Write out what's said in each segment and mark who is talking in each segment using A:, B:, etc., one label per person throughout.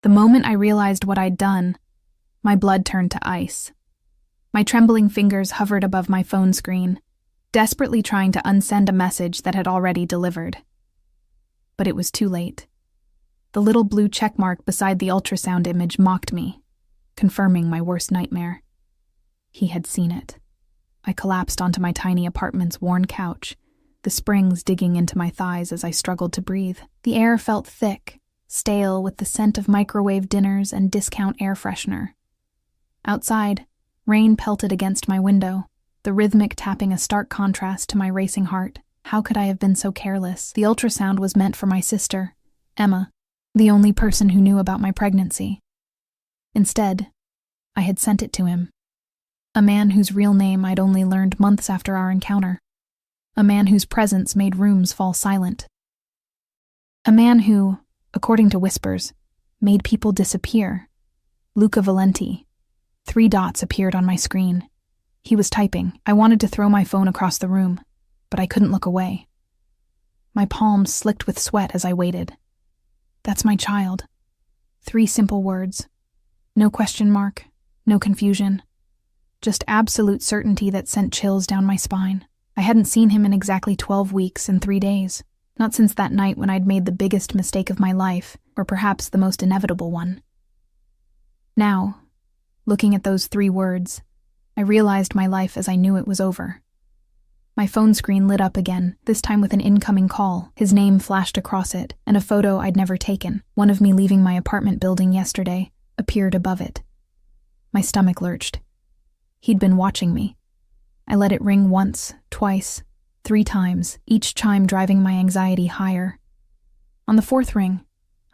A: The moment I realized what I'd done, my blood turned to ice. My trembling fingers hovered above my phone screen, desperately trying to unsend a message that had already delivered. But it was too late. The little blue checkmark beside the ultrasound image mocked me, confirming my worst nightmare. He had seen it. I collapsed onto my tiny apartment's worn couch, the springs digging into my thighs as I struggled to breathe. The air felt thick, stale with the scent of microwave dinners and discount air freshener. Outside, rain pelted against my window, the rhythmic tapping a stark contrast to my racing heart. How could I have been so careless? The ultrasound was meant for my sister, Emma, the only person who knew about my pregnancy. Instead, I had sent it to him. A man whose real name I'd only learned months after our encounter. A man whose presence made rooms fall silent. A man who, according to whispers, made people disappear. Luca Valenti. 3 dots appeared on my screen. He was typing. I wanted to throw my phone across the room, but I couldn't look away. My palms slicked with sweat as I waited. That's my child. 3 simple words. No question mark, no confusion. Just absolute certainty that sent chills down my spine. I hadn't seen him in exactly 12 weeks and 3 days. Not since that night when I'd made the biggest mistake of my life, or perhaps the most inevitable one. Now, looking at those 3 words, I realized my life as I knew it was over. My phone screen lit up again, this time with an incoming call. His name flashed across it, and a photo I'd never taken, one of me leaving my apartment building yesterday, appeared above it. My stomach lurched. He'd been watching me. I let it ring once, twice, 3 times, each chime driving my anxiety higher. On the 4th ring,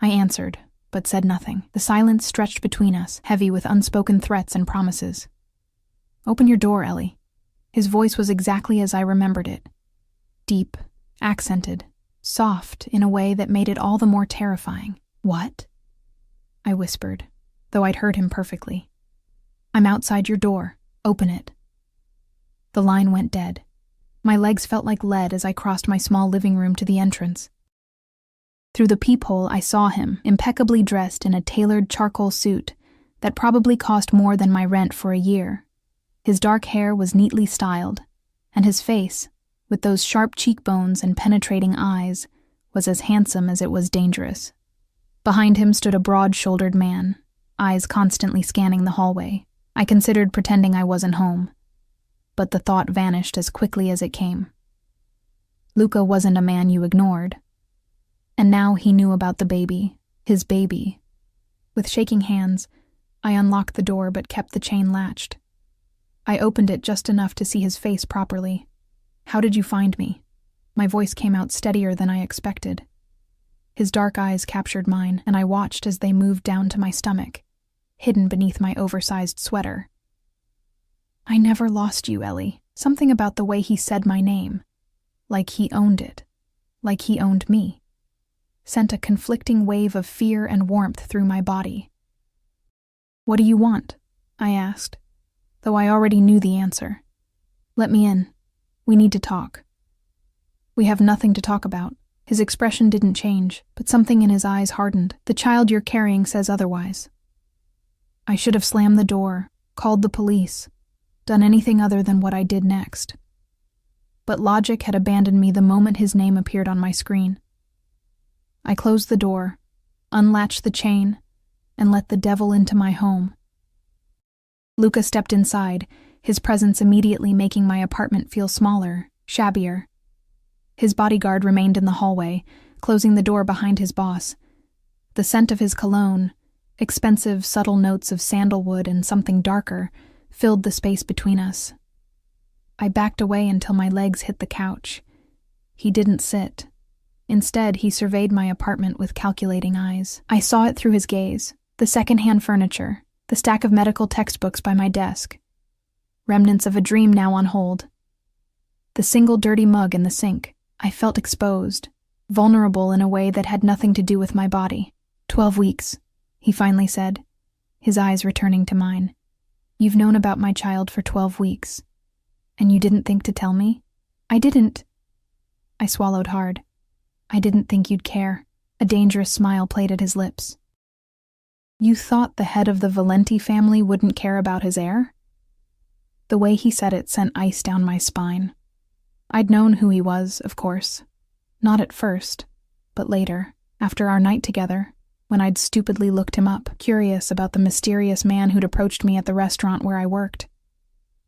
A: I answered, but said nothing. The silence stretched between us, heavy with unspoken threats and promises. "Open your door, Ellie." His voice was exactly as I remembered it. Deep, accented, soft in a way that made it all the more terrifying. "What?" I whispered, though I'd heard him perfectly. "I'm outside your door. Open it." The line went dead. My legs felt like lead as I crossed my small living room to the entrance. Through the peephole, I saw him, impeccably dressed in a tailored charcoal suit that probably cost more than my rent for a year. His dark hair was neatly styled, and his face, with those sharp cheekbones and penetrating eyes, was as handsome as it was dangerous. Behind him stood a broad-shouldered man, eyes constantly scanning the hallway. I considered pretending I wasn't home, but the thought vanished as quickly as it came. Luca wasn't a man you ignored. And now he knew about the baby, his baby. With shaking hands, I unlocked the door but kept the chain latched. I opened it just enough to see his face properly. "How did you find me?" My voice came out steadier than I expected. His dark eyes captured mine, and I watched as they moved down to my stomach, hidden beneath my oversized sweater. "I never lost you, Ellie." Something about the way he said my name, like he owned it, like he owned me, sent a conflicting wave of fear and warmth through my body. "What do you want?" I asked, though I already knew the answer. "Let me in. We need to talk." "We have nothing to talk about." His expression didn't change, but something in his eyes hardened. "The child you're carrying says otherwise." I should have slammed the door, called the police, done anything other than what I did next. But logic had abandoned me the moment his name appeared on my screen. I closed the door, unlatched the chain, and let the devil into my home. Luca stepped inside, his presence immediately making my apartment feel smaller, shabbier. His bodyguard remained in the hallway, closing the door behind his boss. The scent of his cologne, expensive, subtle notes of sandalwood and something darker, filled the space between us. I backed away until my legs hit the couch. He didn't sit. Instead, he surveyed my apartment with calculating eyes. I saw it through his gaze, the second-hand furniture, the stack of medical textbooks by my desk. Remnants of a dream now on hold. The single dirty mug in the sink. I felt exposed, vulnerable in a way that had nothing to do with my body. 12 weeks, he finally said, his eyes returning to mine. "You've known about my child for 12 weeks. And you didn't think to tell me?" "I didn't." I swallowed hard. "I didn't think you'd care." A dangerous smile played at his lips. You thought the head of the Valenti family wouldn't care about his heir? The way he said it sent ice down my spine. I'd known who he was, of course. Not at first, but later, after our night together, when I'd stupidly looked him up, curious about the mysterious man who'd approached me at the restaurant where I worked.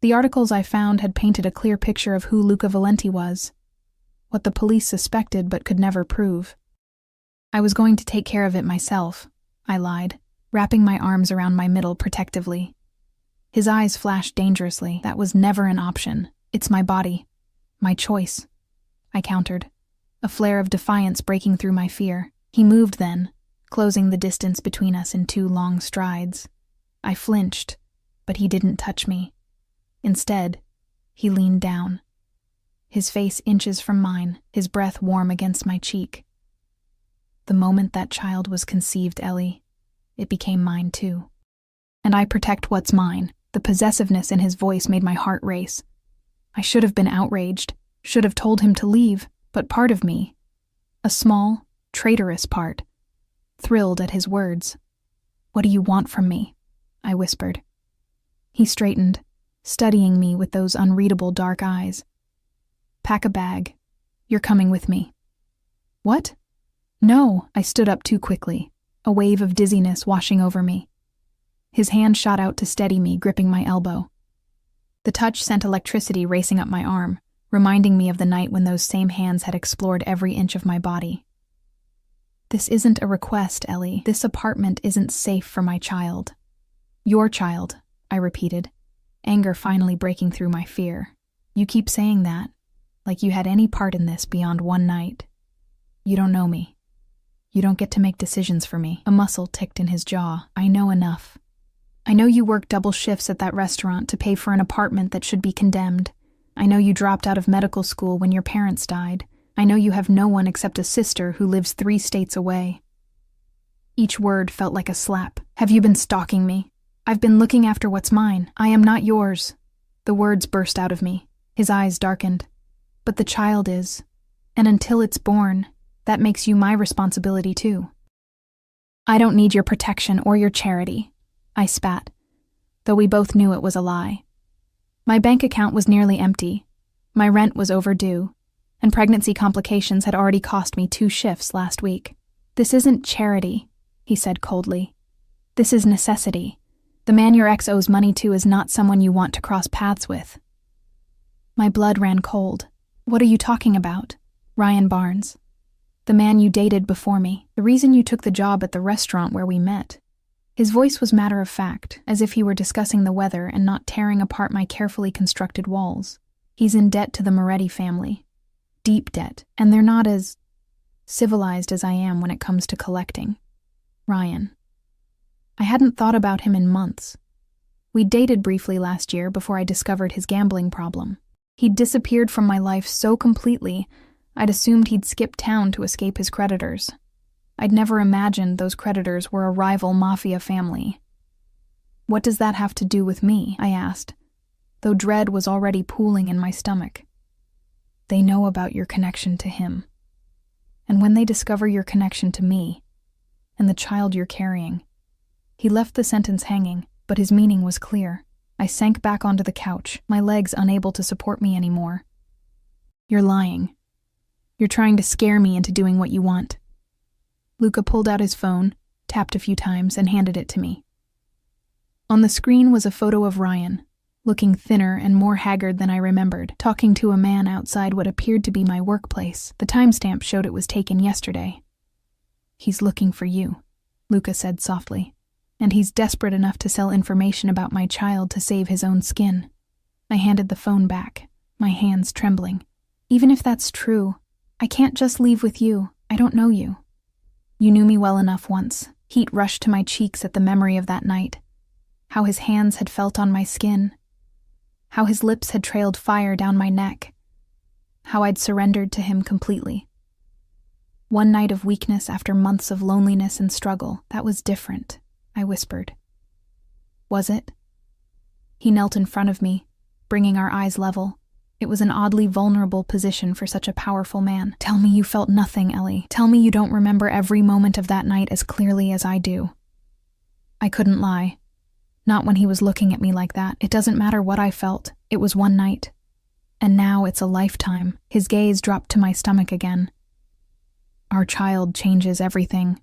A: The articles I found had painted a clear picture of who Luca Valenti was, what the police suspected but could never prove. I was going to take care of it myself, I lied, wrapping my arms around my middle protectively. His eyes flashed dangerously. That was never an option. It's my body. My choice, I countered, a flare of defiance breaking through my fear. He moved then, closing the distance between us in 2 long strides. I flinched, but he didn't touch me. Instead, he leaned down, his face inches from mine, his breath warm against my cheek. The moment that child was conceived, Ellie, it became mine too. And I protect what's mine. The possessiveness in his voice made my heart race. I should have been outraged, should have told him to leave, but part of me, a small, traitorous part, thrilled at his words. "What do you want from me?" I whispered. He straightened, studying me with those unreadable dark eyes. "Pack a bag. You're coming with me." "What?" "No," I stood up too quickly, a wave of dizziness washing over me. His hand shot out to steady me, gripping my elbow. The touch sent electricity racing up my arm, reminding me of the night when those same hands had explored every inch of my body. "This isn't a request, Ellie. This apartment isn't safe for my child." "Your child," I repeated, anger finally breaking through my fear. "You keep saying that, like you had any part in this beyond one night. You don't know me. You don't get to make decisions for me." A muscle ticked in his jaw. "I know enough. I know you worked double shifts at that restaurant to pay for an apartment that should be condemned. I know you dropped out of medical school when your parents died. I know you have no one except a sister who lives 3 states away." Each word felt like a slap. "Have you been stalking me? I've been looking after what's mine. I am not yours." The words burst out of me. His eyes darkened. "But the child is. And until it's born, that makes you my responsibility too." "I don't need your protection or your charity," I spat, though we both knew it was a lie. My bank account was nearly empty, my rent was overdue, and pregnancy complications had already cost me 2 shifts last week. "This isn't charity," he said coldly. "This is necessity. The man your ex owes money to is not someone you want to cross paths with." My blood ran cold. "What are you talking about?" "Ryan Barnes. The man you dated before me. The reason you took the job at the restaurant where we met." His voice was matter-of-fact, as if he were discussing the weather and not tearing apart my carefully constructed walls. "He's in debt to the Moretti family. Deep debt, and they're not as civilized as I am when it comes to collecting. Ryan. I hadn't thought about him in months. We dated briefly last year before I discovered his gambling problem. He'd disappeared from my life so completely, I'd assumed he'd skipped town to escape his creditors. I'd never imagined those creditors were a rival Mafia family. "What does that have to do with me?" I asked, though dread was already pooling in my stomach. "They know about your connection to him. And when they discover your connection to me, and the child you're carrying..." He left the sentence hanging, but his meaning was clear. I sank back onto the couch, my legs unable to support me anymore. "You're lying. You're trying to scare me into doing what you want." Luca pulled out his phone, tapped a few times, and handed it to me. On the screen was a photo of Ryan, looking thinner and more haggard than I remembered, talking to a man outside what appeared to be my workplace. The timestamp showed it was taken yesterday. "He's looking for you," Luca said softly, "and he's desperate enough to sell information about my child to save his own skin." I handed the phone back, my hands trembling. "Even if that's true, I can't just leave with you. I don't know you. You knew me well enough once." Heat rushed to my cheeks at the memory of that night. How his hands had felt on my skin. How his lips had trailed fire down my neck. How I'd surrendered to him completely. One night of weakness after months of loneliness and struggle. "That was different," I whispered. "Was it?" He knelt in front of me, bringing our eyes level. It was an oddly vulnerable position for such a powerful man. "Tell me you felt nothing, Ellie. Tell me you don't remember every moment of that night as clearly as I do." I couldn't lie. Not when he was looking at me like that. It doesn't matter what I felt. It was one night. And now it's a lifetime. His gaze dropped to my stomach again. Our child changes everything.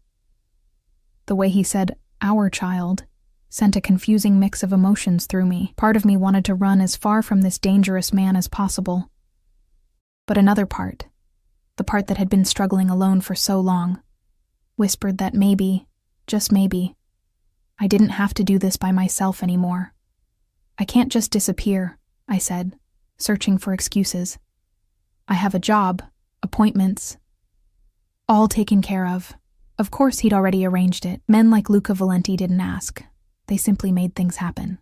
A: The way he said, our child, sent a confusing mix of emotions through me. Part of me wanted to run as far from this dangerous man as possible. But another part, the part that had been struggling alone for so long, whispered that maybe, just maybe, I didn't have to do this by myself anymore. I can't just disappear, I said, searching for excuses. I have a job, appointments, all taken care of. Of course he'd already arranged it. Men like Luca Valenti didn't ask. They simply made things happen.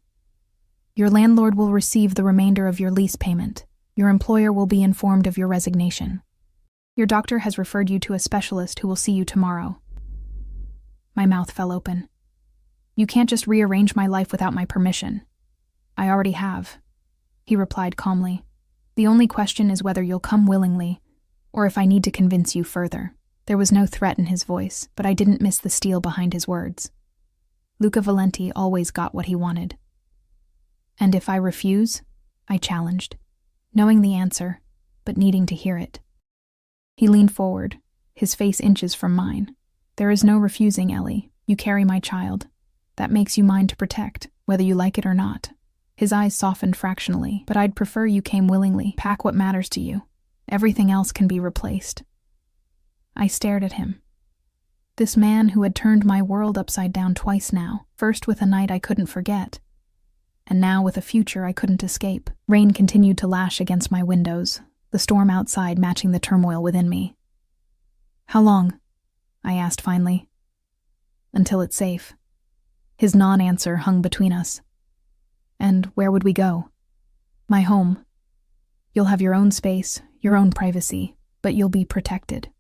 A: Your landlord will receive the remainder of your lease payment. Your employer will be informed of your resignation. Your doctor has referred you to a specialist who will see you tomorrow. My mouth fell open. You can't just rearrange my life without my permission. I already have, he replied calmly. The only question is whether you'll come willingly, or if I need to convince you further. There was no threat in his voice, but I didn't miss the steel behind his words. Luca Valenti always got what he wanted. And if I refuse? I challenged, knowing the answer, but needing to hear it. He leaned forward, his face inches from mine. There is no refusing, Ellie. You carry my child. That makes you mine to protect, whether you like it or not. His eyes softened fractionally, but I'd prefer you came willingly. Pack what matters to you. Everything else can be replaced. I stared at him. This man who had turned my world upside down twice now, first with a night I couldn't forget, and now with a future I couldn't escape. Rain continued to lash against my windows, the storm outside matching the turmoil within me. How long? I asked finally. Until it's safe. His non-answer hung between us. And where would we go? My home. You'll have your own space, your own privacy, but you'll be protected.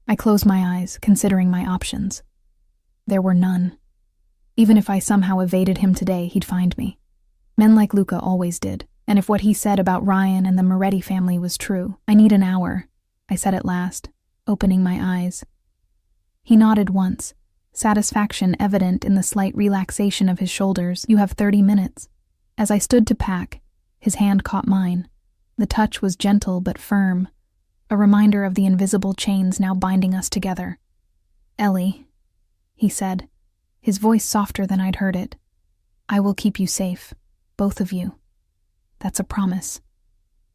A: I closed my eyes, considering my options. There were none. Even if I somehow evaded him today, he'd find me. Men like Luca always did, and if what he said about Ryan and the Moretti family was true, I need an hour, I said at last, opening my eyes. He nodded once, satisfaction evident in the slight relaxation of his shoulders. You have 30 minutes. As I stood to pack, his hand caught mine. The touch was gentle but firm, a reminder of the invisible chains now binding us together. Ellie, he said, his voice softer than I'd heard it. I will keep you safe, both of you. That's a promise.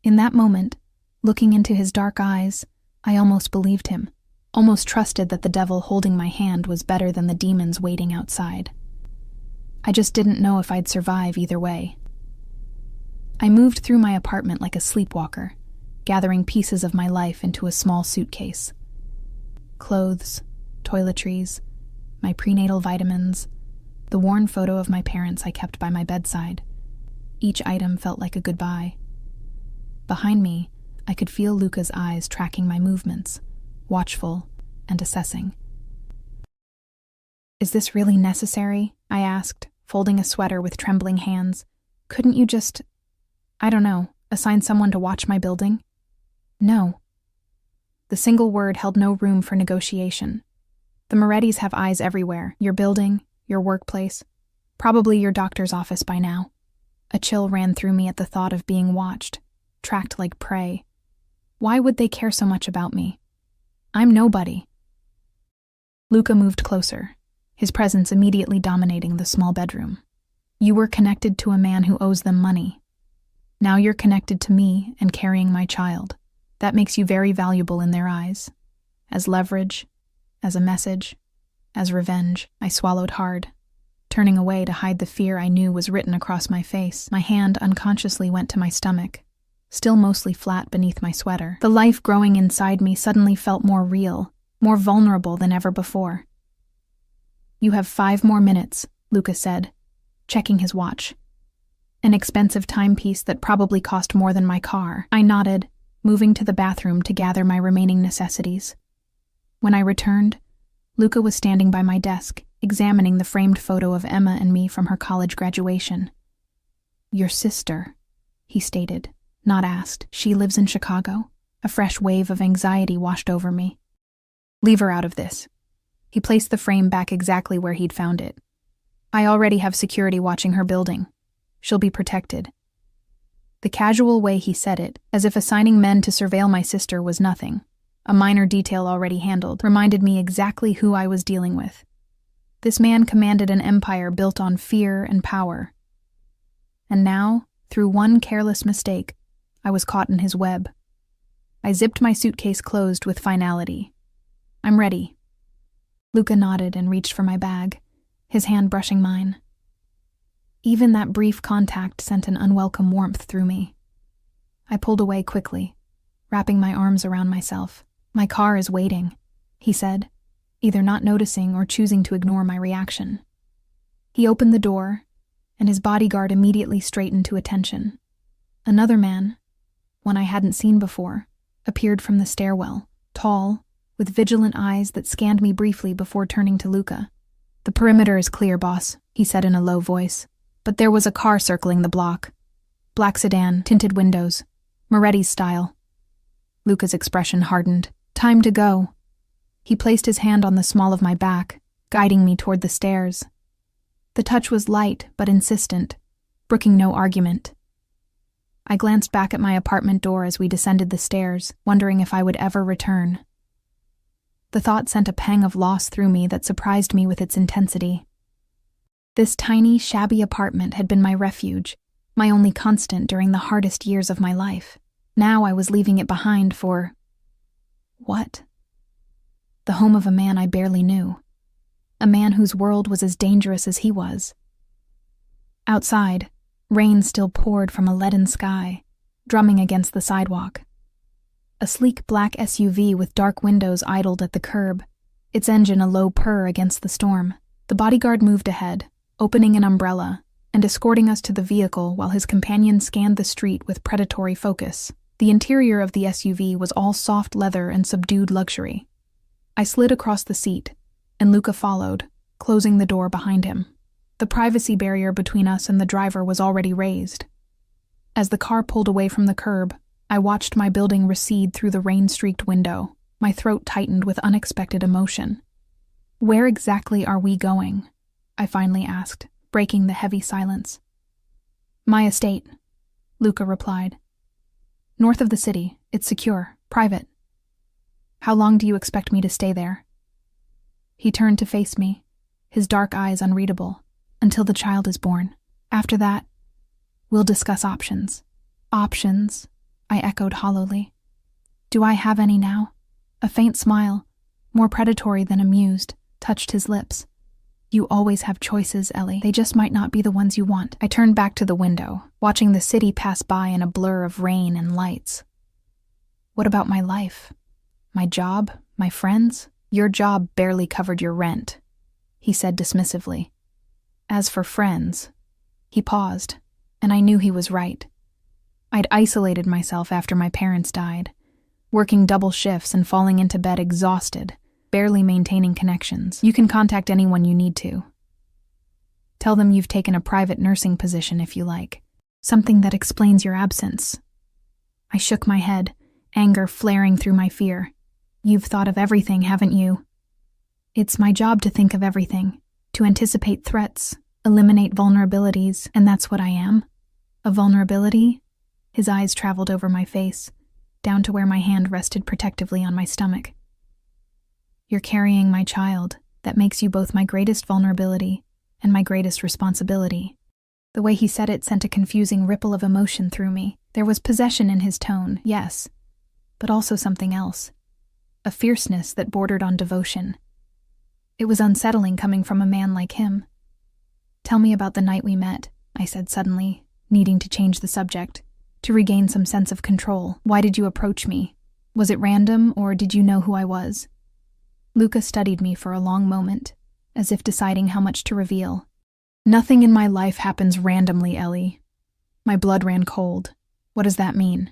A: In that moment, looking into his dark eyes, I almost believed him, almost trusted that the devil holding my hand was better than the demons waiting outside. I just didn't know if I'd survive either way. I moved through my apartment like a sleepwalker, gathering pieces of my life into a small suitcase. Clothes, toiletries, my prenatal vitamins, the worn photo of my parents I kept by my bedside. Each item felt like a goodbye. Behind me, I could feel Luca's eyes tracking my movements, watchful and assessing. Is this really necessary? I asked, folding a sweater with trembling hands. Couldn't you just, I don't know, assign someone to watch my building? No. The single word held no room for negotiation. The Morettis have eyes everywhere, your building, your workplace, probably your doctor's office by now. A chill ran through me at the thought of being watched, tracked like prey. Why would they care so much about me? I'm nobody. Luca moved closer, his presence immediately dominating the small bedroom. You were connected to a man who owes them money. Now you're connected to me and carrying my child. That makes you very valuable in their eyes. As leverage, as a message, as revenge. I swallowed hard, turning away to hide the fear I knew was written across my face. My hand unconsciously went to my stomach, still mostly flat beneath my sweater. The life growing inside me suddenly felt more real, more vulnerable than ever before. You have 5 more minutes, Luca said, checking his watch. An expensive timepiece that probably cost more than my car. I nodded, moving to the bathroom to gather my remaining necessities. When I returned, Luca was standing by my desk, examining the framed photo of Emma and me from her college graduation. Your sister, he stated, not asked. She lives in Chicago. A fresh wave of anxiety washed over me. Leave her out of this. He placed the frame back exactly where he'd found it. I already have security watching her building. She'll be protected. The casual way he said it, as if assigning men to surveil my sister was nothing, a minor detail already handled, reminded me exactly who I was dealing with. This man commanded an empire built on fear and power. And now, through one careless mistake, I was caught in his web. I zipped my suitcase closed with finality. I'm ready. Luca nodded and reached for my bag, his hand brushing mine. Even that brief contact sent an unwelcome warmth through me. I pulled away quickly, wrapping my arms around myself. My car is waiting, he said, either not noticing or choosing to ignore my reaction. He opened the door, and his bodyguard immediately straightened to attention. Another man, one I hadn't seen before, appeared from the stairwell, tall, with vigilant eyes that scanned me briefly before turning to Luca. The perimeter is clear, boss, he said in a low voice. But there was a car circling the block. Black sedan, tinted windows, Moretti's style. Luca's expression hardened. Time to go. He placed his hand on the small of my back, guiding me toward the stairs. The touch was light but insistent, brooking no argument. I glanced back at my apartment door as we descended the stairs, wondering if I would ever return. The thought sent a pang of loss through me that surprised me with its intensity. This tiny, shabby apartment had been my refuge, my only constant during the hardest years of my life. Now I was leaving it behind for... what? The home of a man I barely knew. A man whose world was as dangerous as he was. Outside, rain still poured from a leaden sky, drumming against the sidewalk. A sleek black SUV with dark windows idled at the curb, its engine a low purr against the storm. The bodyguard moved ahead, opening an umbrella and escorting us to the vehicle while his companion scanned the street with predatory focus. The interior of the SUV was all soft leather and subdued luxury. I slid across the seat, and Luca followed, closing the door behind him. The privacy barrier between us and the driver was already raised. As the car pulled away from the curb, I watched my building recede through the rain-streaked window. My throat tightened with unexpected emotion. Where exactly are we going? I finally asked, breaking the heavy silence. My estate, Luca replied. North of the city, it's secure, private. How long do you expect me to stay there? He turned to face me, his dark eyes unreadable. Until the child is born. After that, we'll discuss options. Options, I echoed hollowly. Do I have any now? A faint smile, more predatory than amused, touched his lips. You always have choices, Ellie. They just might not be the ones you want. I turned back to the window, watching the city pass by in a blur of rain and lights. What about my life? My job? My friends? Your job barely covered your rent, he said dismissively. As for friends, he paused, and I knew he was right. I'd isolated myself after my parents died, working double shifts and falling into bed exhausted, barely maintaining connections. You can contact anyone you need to. Tell them you've taken a private nursing position if you like, something that explains your absence. I shook my head, anger flaring through my fear. You've thought of everything, haven't you? It's my job to think of everything, to anticipate threats, eliminate vulnerabilities, and that's what I am. A vulnerability? His eyes traveled over my face, down to where my hand rested protectively on my stomach. You're carrying my child. That makes you both my greatest vulnerability and my greatest responsibility. The way he said it sent a confusing ripple of emotion through me. There was possession in his tone, yes, but also something else. A fierceness that bordered on devotion. It was unsettling coming from a man like him. Tell me about the night we met, I said suddenly, needing to change the subject, to regain some sense of control. Why did you approach me? Was it random, or did you know who I was? Luca studied me for a long moment, as if deciding how much to reveal. Nothing in my life happens randomly, Ellie. My blood ran cold. What does that mean?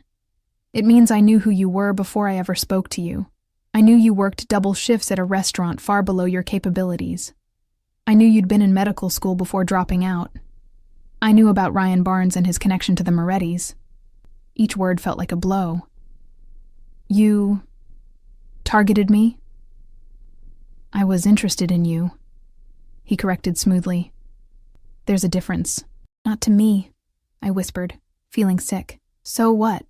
A: It means I knew who you were before I ever spoke to you. I knew you worked double shifts at a restaurant far below your capabilities. I knew you'd been in medical school before dropping out. I knew about Ryan Barnes and his connection to the Morettis. Each word felt like a blow. You targeted me? I was interested in you, he corrected smoothly. There's a difference. Not to me, I whispered, feeling sick. So what?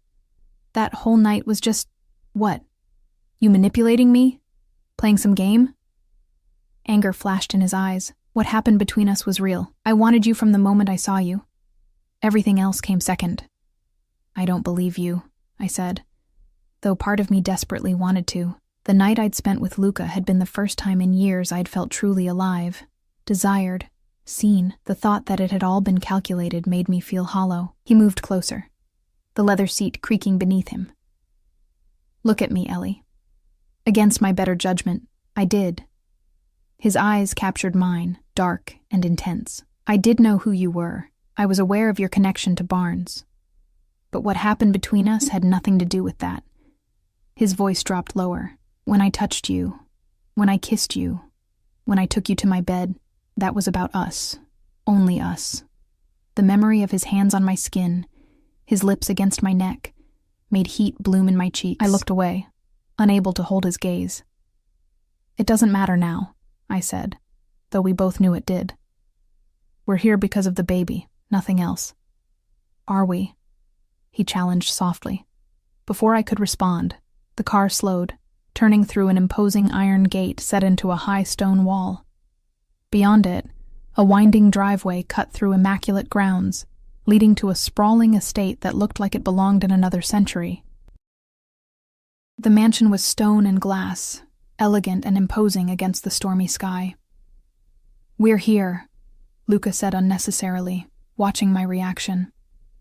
A: That whole night was just… what? You manipulating me? Playing some game? Anger flashed in his eyes. What happened between us was real. I wanted you from the moment I saw you. Everything else came second. I don't believe you, I said, though part of me desperately wanted to. The night I'd spent with Luca had been the first time in years I'd felt truly alive, desired, seen. The thought that it had all been calculated made me feel hollow. He moved closer, the leather seat creaking beneath him. Look at me, Ellie. Against my better judgment, I did. His eyes captured mine, dark and intense. I did know who you were. I was aware of your connection to Barnes. But what happened between us had nothing to do with that. His voice dropped lower. When I touched you, when I kissed you, when I took you to my bed, that was about us. Only us. The memory of his hands on my skin, his lips against my neck, made heat bloom in my cheeks. I looked away, unable to hold his gaze. It doesn't matter now, I said, though we both knew it did. We're here because of the baby, nothing else. Are we? He challenged softly. Before I could respond, the car slowed, turning through an imposing iron gate set into a high stone wall. Beyond it, a winding driveway cut through immaculate grounds, leading to a sprawling estate that looked like it belonged in another century. The mansion was stone and glass, elegant and imposing against the stormy sky. We're here, Luca said unnecessarily, watching my reaction.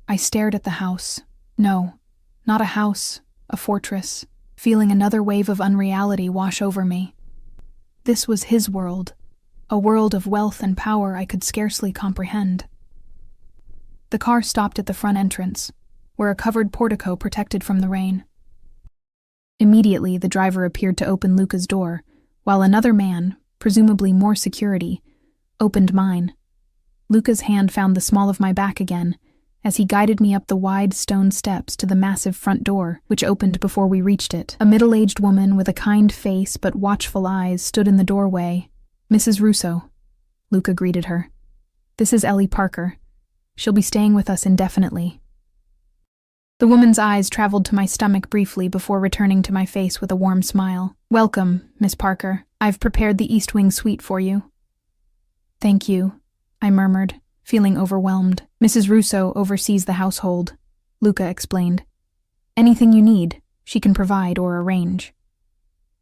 A: I stared at the house. No, not a house, a fortress, feeling another wave of unreality wash over me. This was his world, a world of wealth and power I could scarcely comprehend. The car stopped at the front entrance, where a covered portico protected from the rain. Immediately, the driver appeared to open Luca's door, while another man, presumably more security, opened mine. Luca's hand found the small of my back again, as he guided me up the wide stone steps to the massive front door, which opened before we reached it. A middle-aged woman with a kind face but watchful eyes stood in the doorway. Mrs. Russo, Luca greeted her. This is Ellie Parker. She'll be staying with us indefinitely. The woman's eyes traveled to my stomach briefly before returning to my face with a warm smile. Welcome, Miss Parker. I've prepared the East Wing suite for you. Thank you, I murmured, feeling overwhelmed. Mrs. Russo oversees the household, Luca explained. Anything you need, she can provide or arrange.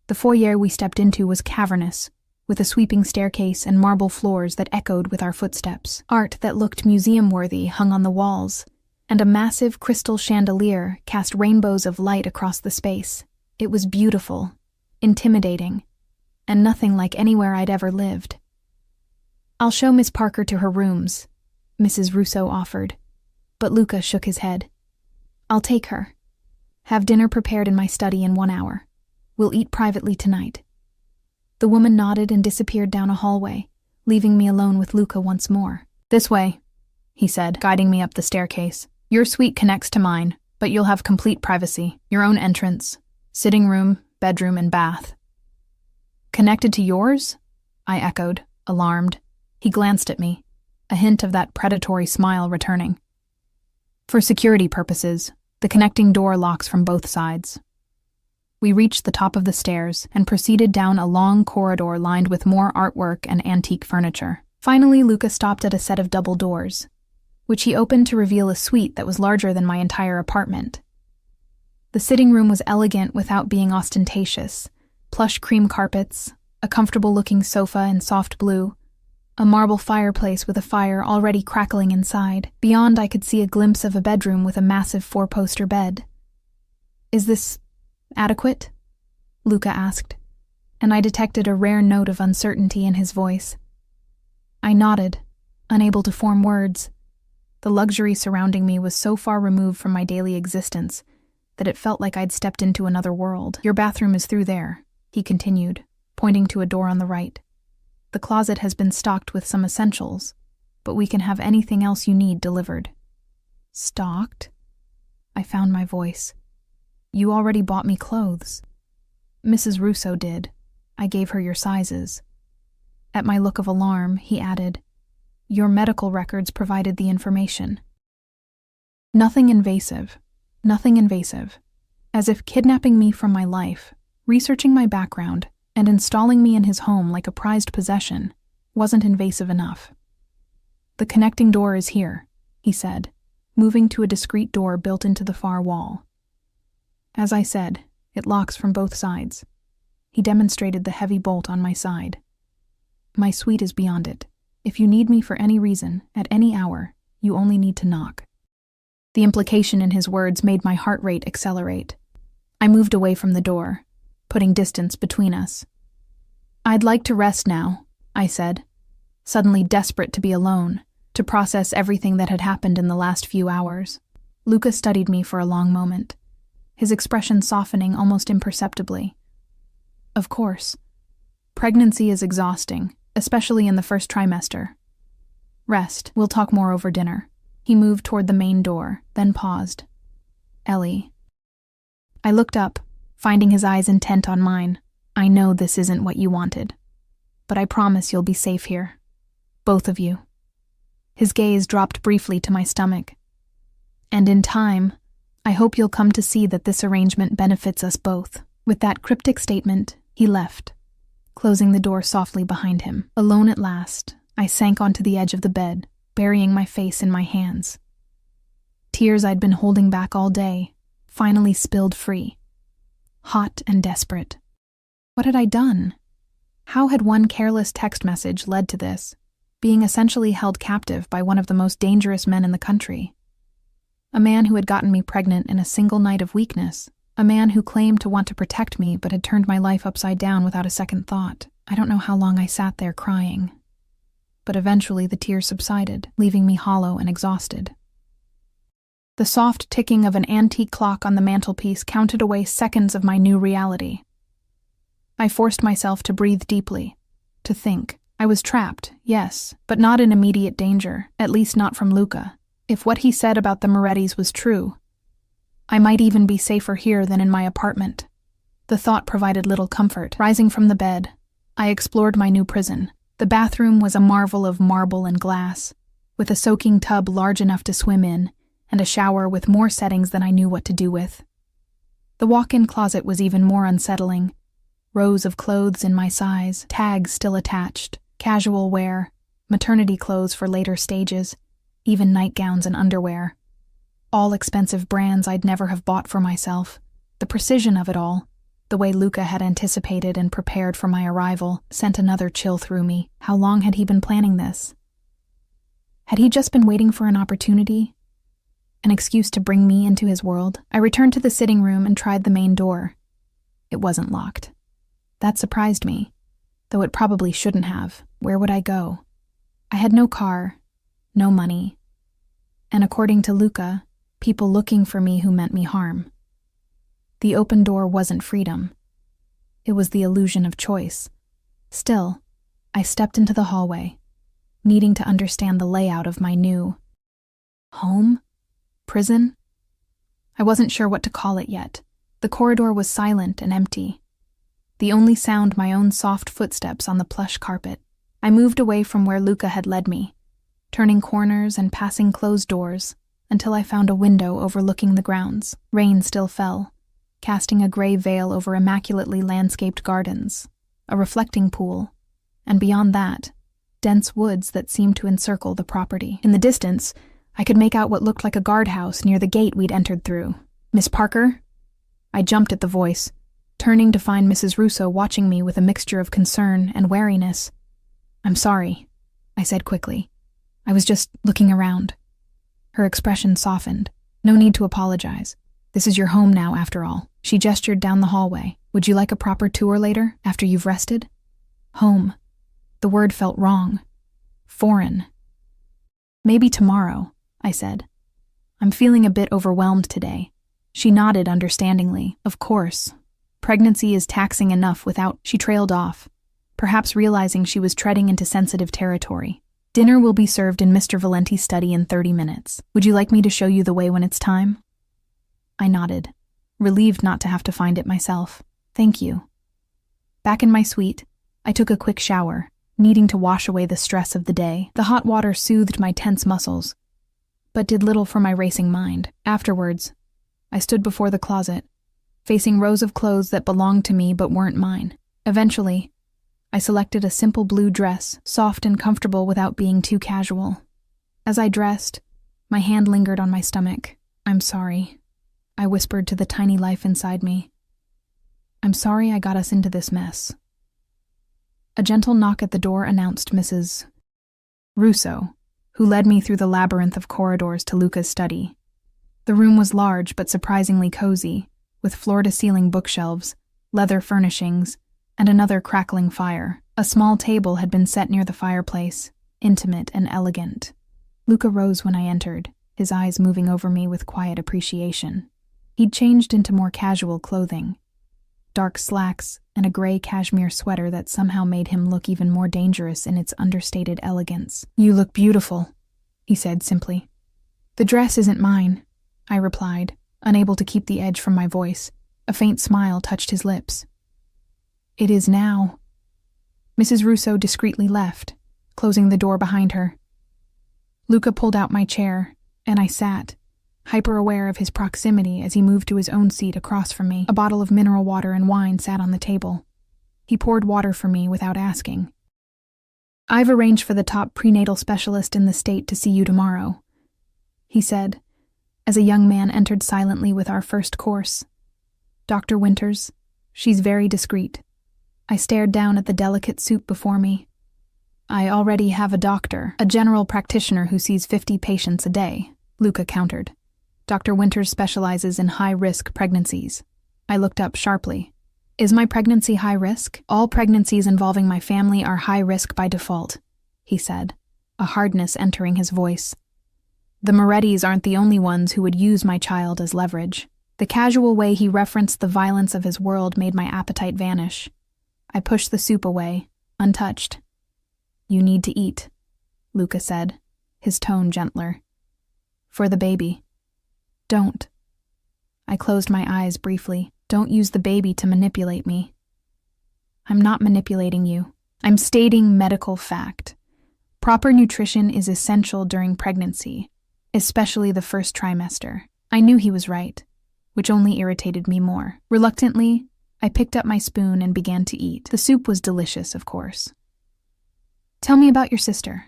A: The foyer we stepped into was cavernous, with a sweeping staircase and marble floors that echoed with our footsteps. Art that looked museum-worthy hung on the walls, and a massive crystal chandelier cast rainbows of light across the space. It was beautiful, intimidating, and nothing like anywhere I'd ever lived. I'll show Miss Parker to her rooms, Mrs. Russo offered, but Luca shook his head. I'll take her. Have dinner prepared in my study in 1 hour. We'll eat privately tonight. The woman nodded and disappeared down a hallway, leaving me alone with Luca once more. This way, he said, guiding me up the staircase. Your suite connects to mine, but you'll have complete privacy, your own entrance, sitting room, bedroom, and bath. Connected to yours? I echoed, alarmed. He glanced at me, a hint of that predatory smile returning. For security purposes, the connecting door locks from both sides. We reached the top of the stairs and proceeded down a long corridor lined with more artwork and antique furniture. Finally, Luca stopped at a set of double doors, which he opened to reveal a suite that was larger than my entire apartment. The sitting room was elegant without being ostentatious. Plush cream carpets, a comfortable-looking sofa in soft blue, a marble fireplace with a fire already crackling inside. Beyond, I could see a glimpse of a bedroom with a massive 4-poster bed. Is this adequate? Luca asked, and I detected a rare note of uncertainty in his voice. I nodded, unable to form words. The luxury surrounding me was so far removed from my daily existence that it felt like I'd stepped into another world. Your bathroom is through there, he continued, pointing to a door on the right. The closet has been stocked with some essentials, but we can have anything else you need delivered. Stocked? I found my voice. You already bought me clothes. Mrs. Russo did. I gave her your sizes. At my look of alarm, he added, Your medical records provided the information. Nothing invasive. Nothing invasive. As if kidnapping me from my life, researching my background, and installing me in his home like a prized possession wasn't invasive enough. The connecting door is here, he said, moving to a discreet door built into the far wall. As I said, it locks from both sides. He demonstrated the heavy bolt on my side. My suite is beyond it. If you need me for any reason, at any hour, you only need to knock. The implication in his words made my heart rate accelerate. I moved away from the door, putting distance between us. I'd like to rest now, I said, suddenly desperate to be alone, to process everything that had happened in the last few hours. Luca studied me for a long moment, his expression softening almost imperceptibly. Of course. Pregnancy is exhausting, especially in the first trimester. Rest, we'll talk more over dinner. He moved toward the main door, then paused. Ellie. I looked up, finding his eyes intent on mine. I know this isn't what you wanted, but I promise you'll be safe here. Both of you. His gaze dropped briefly to my stomach. And in time, I hope you'll come to see that this arrangement benefits us both. With that cryptic statement, he left, closing the door softly behind him. Alone at last, I sank onto the edge of the bed, burying my face in my hands. Tears I'd been holding back all day finally spilled free, hot and desperate. What had I done? How had one careless text message led to this, being essentially held captive by one of the most dangerous men in the country? A man who had gotten me pregnant in a single night of weakness, a man who claimed to want to protect me but had turned my life upside down without a second thought. I don't know how long I sat there crying, but eventually the tears subsided, leaving me hollow and exhausted. The soft ticking of an antique clock on the mantelpiece counted away seconds of my new reality. I forced myself to breathe deeply, to think. I was trapped, yes, but not in immediate danger, at least not from Luca. If what he said about the Morettis was true, I might even be safer here than in my apartment. The thought provided little comfort. Rising from the bed, I explored my new prison. The bathroom was a marvel of marble and glass, with a soaking tub large enough to swim in, and a shower with more settings than I knew what to do with. The walk-in closet was even more unsettling. Rows of clothes in my size, tags still attached, casual wear, maternity clothes for later stages, even nightgowns and underwear. All expensive brands I'd never have bought for myself. The precision of it all, the way Luca had anticipated and prepared for my arrival, sent another chill through me. How long had he been planning this? Had he just been waiting for an opportunity? An excuse to bring me into his world? I returned to the sitting room and tried the main door. It wasn't locked. That surprised me, though it probably shouldn't have. Where would I go? I had no car, no money, and according to Luca, people looking for me who meant me harm. The open door wasn't freedom. It was the illusion of choice. Still, I stepped into the hallway, needing to understand the layout of my new home? Prison? I wasn't sure what to call it yet. The corridor was silent and empty. The only sound my own soft footsteps on the plush carpet. I moved away from where Luca had led me, turning corners and passing closed doors, until I found a window overlooking the grounds. Rain still fell, casting a gray veil over immaculately landscaped gardens, a reflecting pool, and beyond that, dense woods that seemed to encircle the property. In the distance, I could make out what looked like a guardhouse near the gate we'd entered through. "Miss Parker?" I jumped at the voice, turning to find Mrs. Russo watching me with a mixture of concern and wariness. "I'm sorry," I said quickly. "I was just looking around." Her expression softened. "No need to apologize. This is your home now, after all." She gestured down the hallway. "Would you like a proper tour later, after you've rested?" Home. The word felt wrong. Foreign. "Maybe tomorrow," I said. "I'm feeling a bit overwhelmed today." She nodded understandingly. "Of course. Pregnancy is taxing enough without—" She trailed off, perhaps realizing she was treading into sensitive territory. "Dinner will be served in Mr. Valenti's study in 30 minutes. Would you like me to show you the way when it's time?" I nodded, relieved not to have to find it myself. "Thank you." Back in my suite, I took a quick shower, needing to wash away the stress of the day. The hot water soothed my tense muscles, but did little for my racing mind. Afterwards, I stood before the closet, facing rows of clothes that belonged to me but weren't mine. Eventually, I selected a simple blue dress, soft and comfortable without being too casual. As I dressed, my hand lingered on my stomach. "I'm sorry," I whispered to the tiny life inside me. "I'm sorry I got us into this mess." A gentle knock at the door announced Mrs. Russo, who led me through the labyrinth of corridors to Luca's study. The room was large but surprisingly cozy, with floor-to-ceiling bookshelves, leather furnishings, and another crackling fire. A small table had been set near the fireplace, intimate and elegant. Luca rose when I entered, his eyes moving over me with quiet appreciation. He'd changed into more casual clothing, dark slacks and a gray cashmere sweater that somehow made him look even more dangerous in its understated elegance. "You look beautiful," he said simply. "The dress isn't mine," I replied, unable to keep the edge from my voice. A faint smile touched his lips. "It is now." Mrs. Russo discreetly left, closing the door behind her. Luca pulled out my chair, and I sat, hyper-aware of his proximity as he moved to his own seat across from me. A bottle of mineral water and wine sat on the table. He poured water for me without asking. "I've arranged for the top prenatal specialist in the state to see you tomorrow," he said, as a young man entered silently with our first course. "Dr. Winters, she's very discreet." I stared down at the delicate soup before me. "I already have a doctor, a general practitioner who sees 50 patients a day," Luca countered. "Dr. Winters specializes in high-risk pregnancies." I looked up sharply. "Is my pregnancy high risk?" "All pregnancies involving my family are high risk by default," he said, a hardness entering his voice. "The Morettis aren't the only ones who would use my child as leverage." The casual way he referenced the violence of his world made my appetite vanish. I pushed the soup away, untouched. "You need to eat," Luca said, his tone gentler. "For the baby." "Don't." I closed my eyes briefly. "Don't use the baby to manipulate me." "I'm not manipulating you. I'm stating medical fact. Proper nutrition is essential during pregnancy, especially the first trimester." I knew he was right, which only irritated me more. Reluctantly, I picked up my spoon and began to eat. The soup was delicious, of course. "Tell me about your sister,"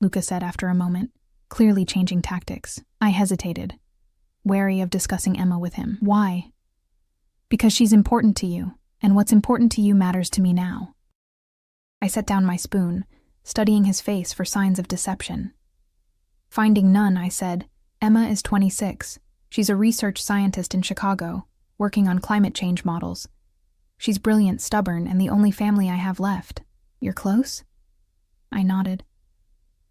A: Luca said after a moment, clearly changing tactics. I hesitated, wary of discussing Emma with him. "Why?" "Because she's important to you, and what's important to you matters to me now." I set down my spoon, studying his face for signs of deception. Finding none, I said, "Emma is 26. She's a research scientist in Chicago, working on climate change models. She's brilliant, stubborn, and the only family I have left. You're close?" I nodded.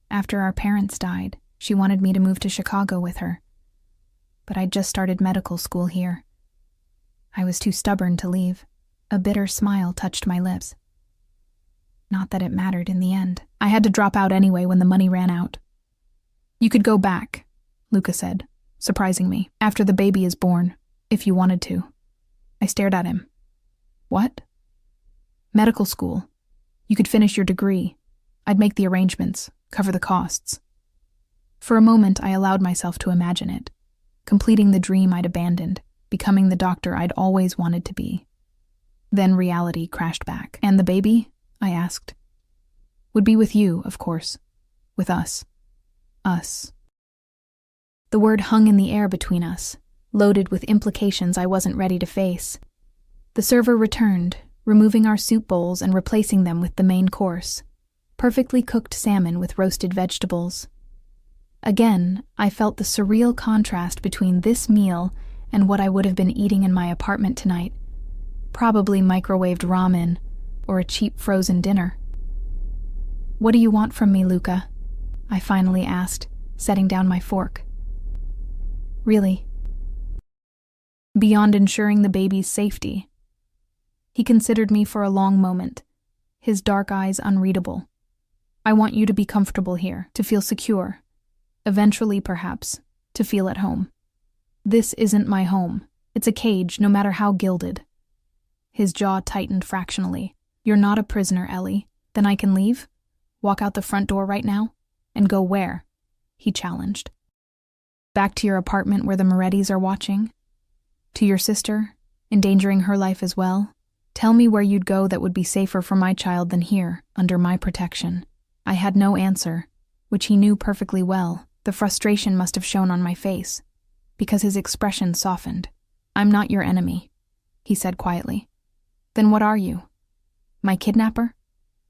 A: "After our parents died, she wanted me to move to Chicago with her. But I'd just started medical school here. I was too stubborn to leave." A bitter smile touched my lips. Not that it mattered in the end. I had to drop out anyway when the money ran out. "You could go back," Luca said, surprising me, "after the baby is born, if you wanted to." I stared at him. "What?" "Medical school. You could finish your degree. I'd make the arrangements, cover the costs." For a moment, I allowed myself to imagine it, completing the dream I'd abandoned, becoming the doctor I'd always wanted to be. Then reality crashed back. "And the baby?" I asked. "Would be with you, of course. With us. Us." The word hung in the air between us, loaded with implications I wasn't ready to face. The server returned, removing our soup bowls and replacing them with the main course, perfectly cooked salmon with roasted vegetables. Again, I felt the surreal contrast between this meal and what I would have been eating in my apartment tonight, probably microwaved ramen or a cheap frozen dinner. "What do you want from me, Luca?" I finally asked, setting down my fork. "Really?" "Beyond ensuring the baby's safety." He considered me for a long moment, his dark eyes unreadable. "I want you to be comfortable here, to feel secure. Eventually, perhaps, to feel at home. This isn't my home. It's a cage, no matter how gilded." His jaw tightened fractionally. "You're not a prisoner, Ellie. Then I can leave?" Walk out the front door right now? And go where? He challenged. Back to your apartment where the Morettis are watching? To your sister, endangering her life as well? Tell me where you'd go that would be safer for my child than here, under my protection. I had no answer, which he knew perfectly well. The frustration must have shown on my face, because his expression softened. I'm not your enemy, he said quietly. Then what are you? My kidnapper?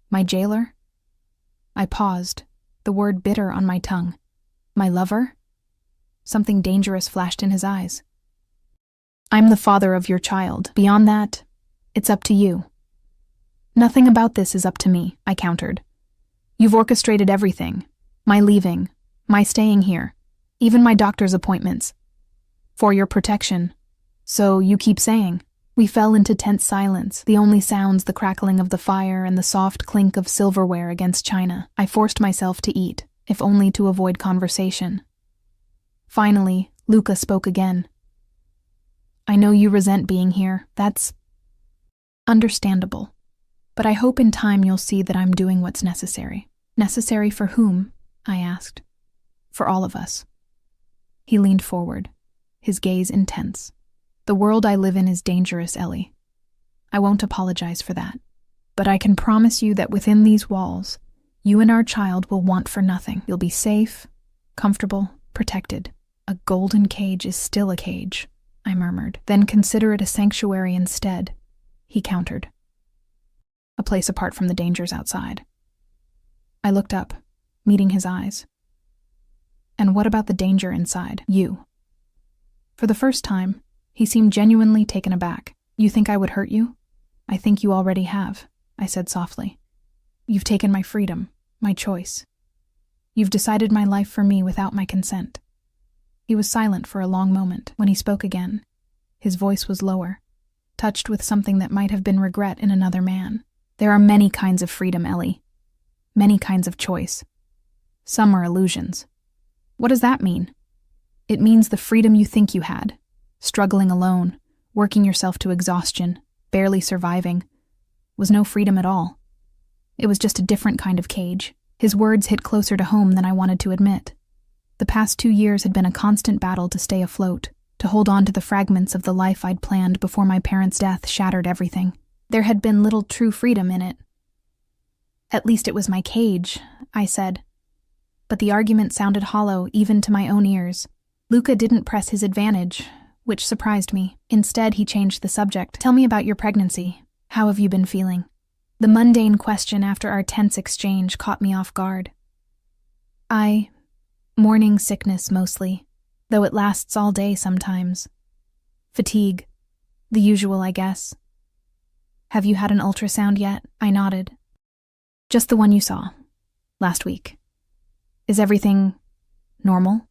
A: My jailer? I paused, the word bitter on my tongue. My lover? Something dangerous flashed in his eyes. I'm the father of your child. Beyond that, it's up to you. Nothing about this is up to me, I countered. You've orchestrated everything. My leaving, my staying here, even my doctor's appointments. For your protection. So you keep saying. We fell into tense silence, the only sounds the crackling of the fire and the soft clink of silverware against china. I forced myself to eat, if only to avoid conversation. Finally, Luca spoke again. I know you resent being here. That's understandable. But I hope in time you'll see that I'm doing what's necessary. Necessary for whom? I asked. For all of us. He leaned forward, his gaze intense. The world I live in is dangerous, Ellie. I won't apologize for that. But I can promise you that within these walls, you and our child will want for nothing. You'll be safe, comfortable, protected. A golden cage is still a cage, I murmured. Then consider it a sanctuary instead, he countered. A place apart from the dangers outside. I looked up, meeting his eyes. And what about the danger inside? You. For the first time, he seemed genuinely taken aback. You think I would hurt you? I think you already have, I said softly. You've taken my freedom, my choice. You've decided my life for me without my consent. He was silent for a long moment. When he spoke again, his voice was lower, touched with something that might have been regret in another man. There are many kinds of freedom, Ellie. Many kinds of choice. Some are illusions. What does that mean? It means the freedom you think you had. Struggling alone, working yourself to exhaustion, barely surviving, was no freedom at all. It was just a different kind of cage. His words hit closer to home than I wanted to admit. The past 2 years had been a constant battle to stay afloat, to hold on to the fragments of the life I'd planned before my parents' death shattered everything. There had been little true freedom in it. At least it was my cage, I said. But the argument sounded hollow even to my own ears. Luca didn't press his advantage, which surprised me. Instead, he changed the subject. Tell me about your pregnancy. How have you been feeling? The mundane question after our tense exchange caught me off guard. Morning sickness mostly, though it lasts all day sometimes. Fatigue. The usual, I guess. Have you had an ultrasound yet? I nodded. Just the one you saw. Last week. Is everything normal?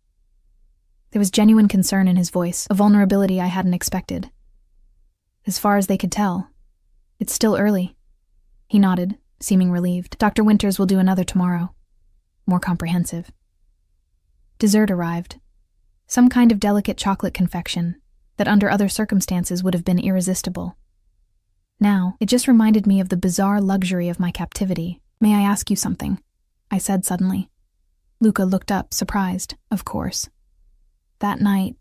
A: There was genuine concern in his voice, a vulnerability I hadn't expected. As far as they could tell, it's still early. He nodded, seeming relieved. Dr. Winters will do another tomorrow. More comprehensive. Dessert arrived. Some kind of delicate chocolate confection that under other circumstances would have been irresistible. Now, it just reminded me of the bizarre luxury of my captivity. May I ask you something? I said suddenly. Luca looked up, surprised, of course. That night,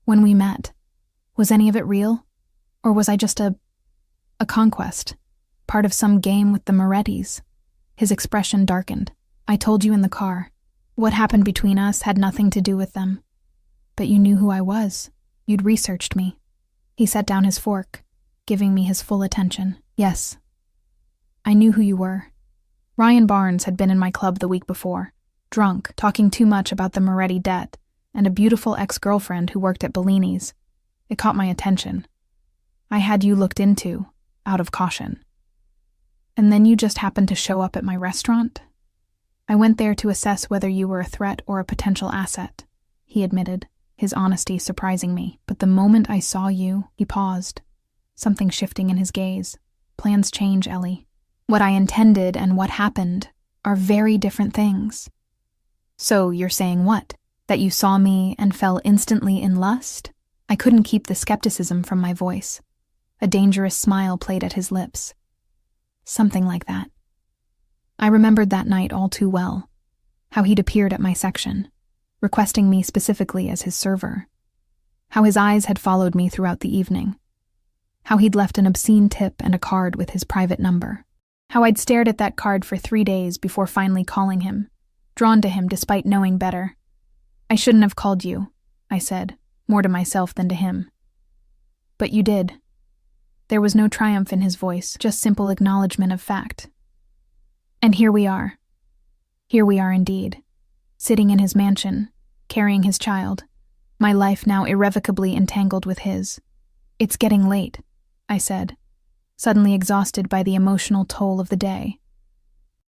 A: when we met, was any of it real? Or was I just a conquest, part of some game with the Morettis? His expression darkened. I told you in the car. What happened between us had nothing to do with them. But you knew who I was. You'd researched me. He set down his fork, giving me his full attention. Yes. I knew who you were. Ryan Barnes had been in my club the week before, drunk, talking too much about the Moretti debt, and a beautiful ex-girlfriend who worked at Bellini's. It caught my attention. I had you looked into, out of caution. And then you just happened to show up at my restaurant? I went there to assess whether you were a threat or a potential asset, he admitted, his honesty surprising me. But the moment I saw you, he paused, something shifting in his gaze. Plans change, Ellie. What I intended and what happened are very different things. So you're saying what? That you saw me and fell instantly in lust? I couldn't keep the skepticism from my voice. A dangerous smile played at his lips. Something like that. I remembered that night all too well, how he'd appeared at my section, requesting me specifically as his server, how his eyes had followed me throughout the evening, how he'd left an obscene tip and a card with his private number, how I'd stared at that card for 3 days before finally calling him, drawn to him despite knowing better. "I shouldn't have called you," I said, more to myself than to him. "But you did." There was no triumph in his voice, just simple acknowledgement of fact. And here we are. Here we are indeed, sitting in his mansion, carrying his child, my life now irrevocably entangled with his. "It's getting late," I said, suddenly exhausted by the emotional toll of the day.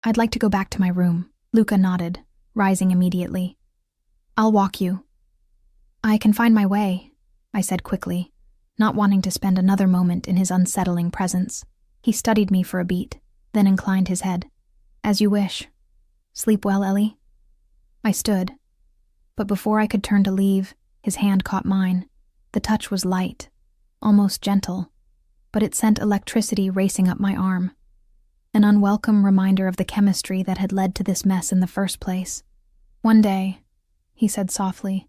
A: "I'd like to go back to my room," Luca nodded, rising immediately. "I'll walk you." "I can find my way," I said quickly, not wanting to spend another moment in his unsettling presence. He studied me for a beat, then inclined his head. "As you wish. Sleep well, Ellie." I stood, but before I could turn to leave, his hand caught mine. The touch was light, almost gentle, but it sent electricity racing up my arm. An unwelcome reminder of the chemistry that had led to this mess in the first place. "One day," he said softly,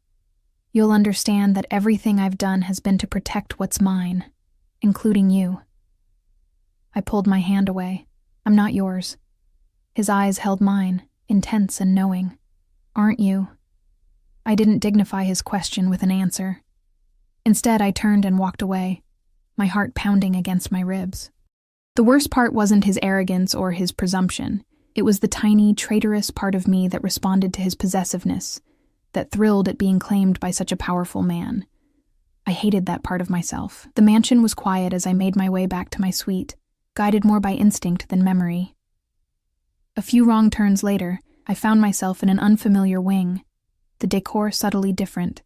A: "you'll understand that everything I've done has been to protect what's mine, including you." I pulled my hand away. "I'm not yours." His eyes held mine, intense and knowing. "Aren't you?" I didn't dignify his question with an answer. Instead, I turned and walked away, my heart pounding against my ribs. The worst part wasn't his arrogance or his presumption. It was the tiny, traitorous part of me that responded to his possessiveness, that thrilled at being claimed by such a powerful man. I hated that part of myself. The mansion was quiet as I made my way back to my suite, guided more by instinct than memory. A few wrong turns later, I found myself in an unfamiliar wing, the decor subtly different,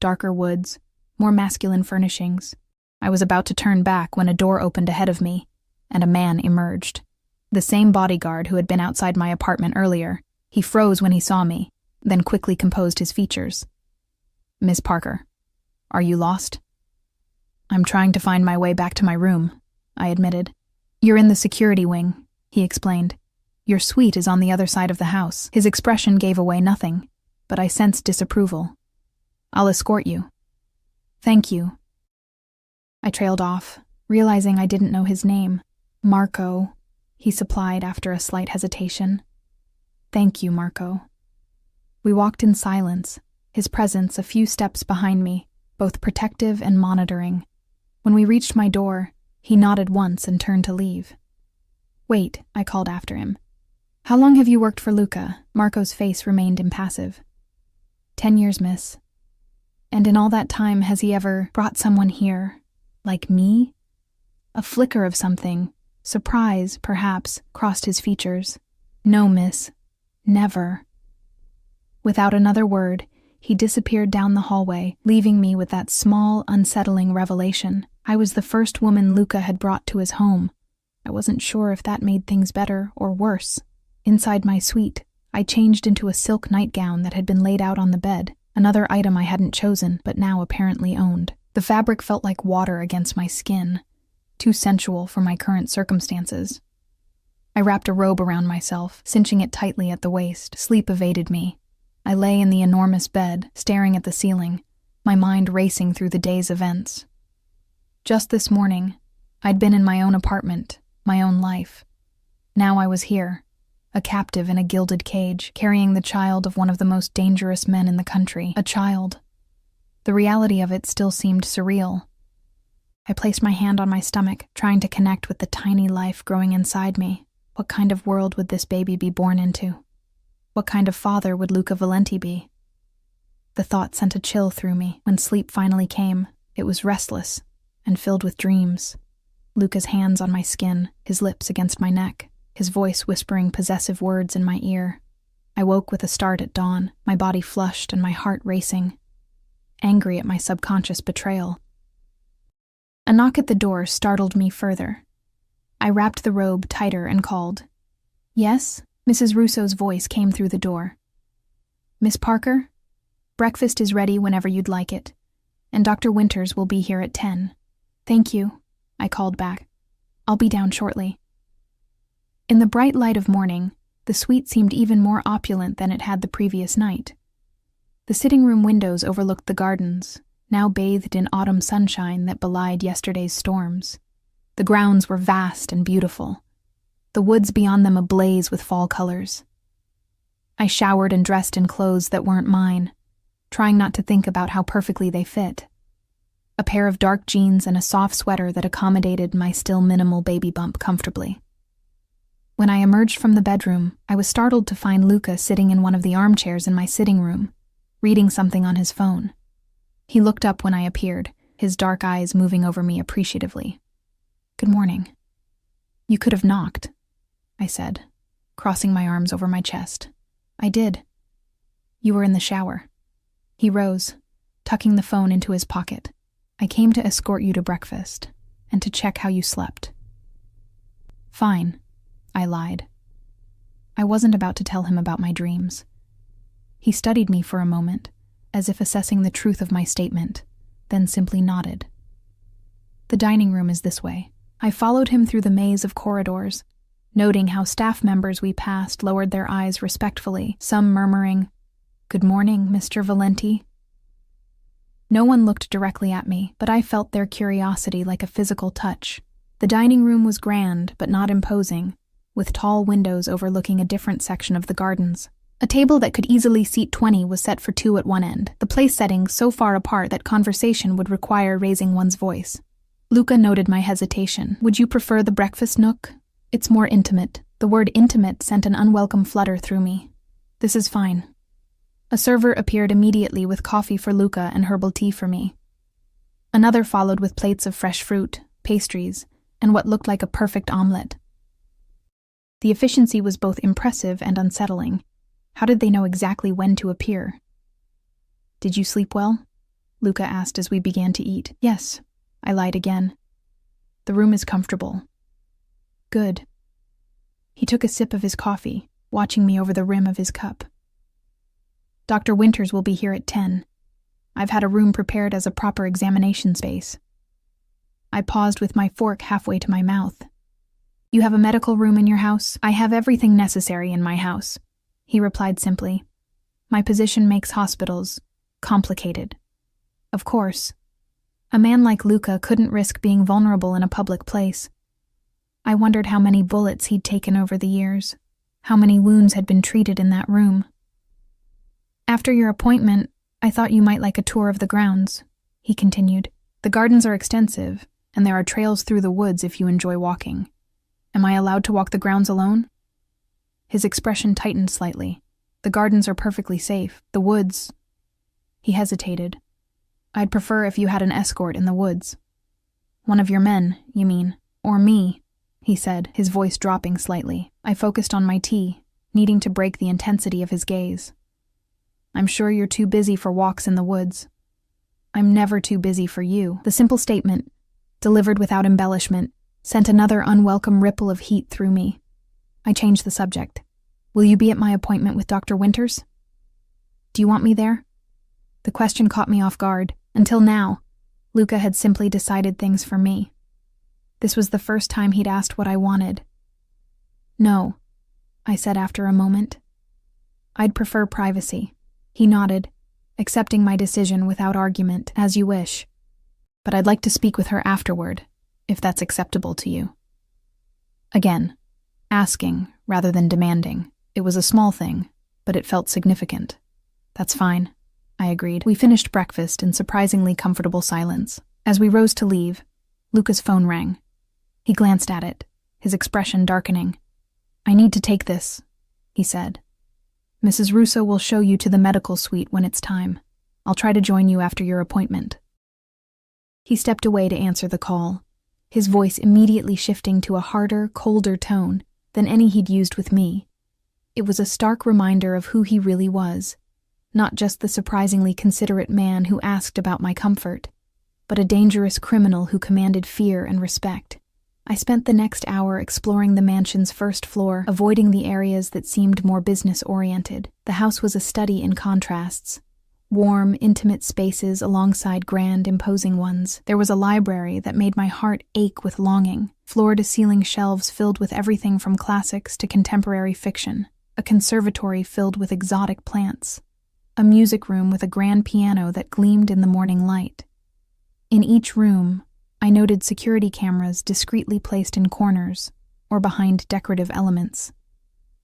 A: darker woods, more masculine furnishings. I was about to turn back when a door opened ahead of me, and a man emerged. The same bodyguard who had been outside my apartment earlier. He froze when he saw me, then quickly composed his features. "Miss Parker, are you lost?" "I'm trying to find my way back to my room," I admitted. "You're in the security wing," he explained. "Your suite is on the other side of the house." His expression gave away nothing, but I sensed disapproval. "I'll escort you." "Thank you." I trailed off, realizing I didn't know his name. "Marco," he supplied after a slight hesitation. "Thank you, Marco." We walked in silence, his presence a few steps behind me, both protective and monitoring. When we reached my door, he nodded once and turned to leave. "Wait," I called after him. "How long have you worked for Luca?" Marco's face remained impassive. 10 years, miss." "And in all that time, has he ever brought someone here, like me?" A flicker of something, surprise, perhaps, crossed his features. "No, miss. Never." Without another word, he disappeared down the hallway, leaving me with that small, unsettling revelation. I was the first woman Luca had brought to his home. I wasn't sure if that made things better or worse. Inside my suite, I changed into a silk nightgown that had been laid out on the bed, another item I hadn't chosen but now apparently owned. The fabric felt like water against my skin, too sensual for my current circumstances. I wrapped a robe around myself, cinching it tightly at the waist. Sleep evaded me. I lay in the enormous bed, staring at the ceiling, my mind racing through the day's events. Just this morning, I'd been in my own apartment, my own life. Now I was here, a captive in a gilded cage, carrying the child of one of the most dangerous men in the country. A child. The reality of it still seemed surreal. I placed my hand on my stomach, trying to connect with the tiny life growing inside me. What kind of world would this baby be born into? What kind of father would Luca Valenti be? The thought sent a chill through me. When sleep finally came, it was restless and filled with dreams. Luca's hands on my skin, his lips against my neck, his voice whispering possessive words in my ear. I woke with a start at dawn, my body flushed and my heart racing, angry at my subconscious betrayal. A knock at the door startled me further. I wrapped the robe tighter and called. "Yes?" Mrs. Russo's voice came through the door. "Miss Parker? Breakfast is ready whenever you'd like it, and Dr. Winters will be here at 10. "Thank you," I called back. "I'll be down shortly." In the bright light of morning, The suite seemed even more opulent than it had the previous night. The sitting room windows overlooked the gardens, now bathed in autumn sunshine that belied yesterday's storms. The grounds were vast and beautiful, the woods beyond them ablaze with fall colors. I showered and dressed in clothes that weren't mine, trying not to think about how perfectly they fit. A pair of dark jeans and a soft sweater that accommodated my still minimal baby bump comfortably. When I emerged from the bedroom, I was startled to find Luca sitting in one of the armchairs in my sitting room, reading something on his phone. He looked up when I appeared, his dark eyes moving over me appreciatively. "Good morning." "You could have knocked," I said, crossing my arms over my chest. "I did." "You were in the shower." He rose, tucking the phone into his pocket. "I came to escort you to breakfast, and to check how you slept." "Fine," I lied. I wasn't about to tell him about my dreams. He studied me for a moment, as if assessing the truth of my statement, then simply nodded. "The dining room is this way." I followed him through the maze of corridors, noting how staff members we passed lowered their eyes respectfully, some murmuring, "Good morning, Mr. Valenti." No one looked directly at me, but I felt their curiosity like a physical touch. The dining room was grand, but not imposing, with tall windows overlooking a different section of the gardens. A table that could easily seat 20 was set for 2 at one end, the place settings so far apart that conversation would require raising one's voice. Luca noted my hesitation. "Would you prefer the breakfast nook? It's more intimate." The word intimate sent an unwelcome flutter through me. "This is fine." A server appeared immediately with coffee for Luca and herbal tea for me. Another followed with plates of fresh fruit, pastries, and what looked like a perfect omelet. The efficiency was both impressive and unsettling. How did they know exactly when to appear? "Did you sleep well?" Luca asked as we began to eat. "Yes," I lied again. "The room is comfortable." "Good." He took a sip of his coffee, watching me over the rim of his cup. "Dr. Winters will be here at 10. I've had a room prepared as a proper examination space." I paused with my fork halfway to my mouth. "You have a medical room in your house?" "I have everything necessary in my house," he replied simply. "My position makes hospitals complicated." Of course. A man like Luca couldn't risk being vulnerable in a public place. I wondered how many bullets he'd taken over the years, how many wounds had been treated in that room. "After your appointment, I thought you might like a tour of the grounds," he continued. "The gardens are extensive, and there are trails through the woods if you enjoy walking. Am I allowed to walk the grounds alone?" His expression tightened slightly. "The gardens are perfectly safe. The woods—" He hesitated. "I'd prefer if you had an escort in the woods." "One of your men, you mean? Or me?" he said, his voice dropping slightly. I focused on my tea, needing to break the intensity of his gaze. "I'm sure you're too busy for walks in the woods." "I'm never too busy for you." The simple statement, delivered without embellishment, sent another unwelcome ripple of heat through me. I changed the subject. "Will you be at my appointment with Dr. Winters?" "Do you want me there?" The question caught me off guard. Until now, Luca had simply decided things for me. This was the first time he'd asked what I wanted. "No," I said after a moment. "I'd prefer privacy." He nodded, accepting my decision without argument. "As you wish. But I'd like to speak with her afterward, if that's acceptable to you." Again, asking rather than demanding. It was a small thing, but it felt significant. "That's fine," I agreed. We finished breakfast in surprisingly comfortable silence. As we rose to leave, Luca's phone rang. He glanced at it, his expression darkening. "I need to take this," he said. "Mrs. Russo will show you to the medical suite when it's time. I'll try to join you after your appointment." He stepped away to answer the call, his voice immediately shifting to a harder, colder tone than any he'd used with me. It was a stark reminder of who he really was, not just the surprisingly considerate man who asked about my comfort, but a dangerous criminal who commanded fear and respect. I spent the next hour exploring the mansion's first floor, avoiding the areas that seemed more business-oriented. The house was a study in contrasts. Warm, intimate spaces alongside grand, imposing ones. There was a library that made my heart ache with longing, floor-to-ceiling shelves filled with everything from classics to contemporary fiction. a conservatory filled with exotic plants, a music room with a grand piano that gleamed in the morning light. In each room, I noted security cameras discreetly placed in corners or behind decorative elements.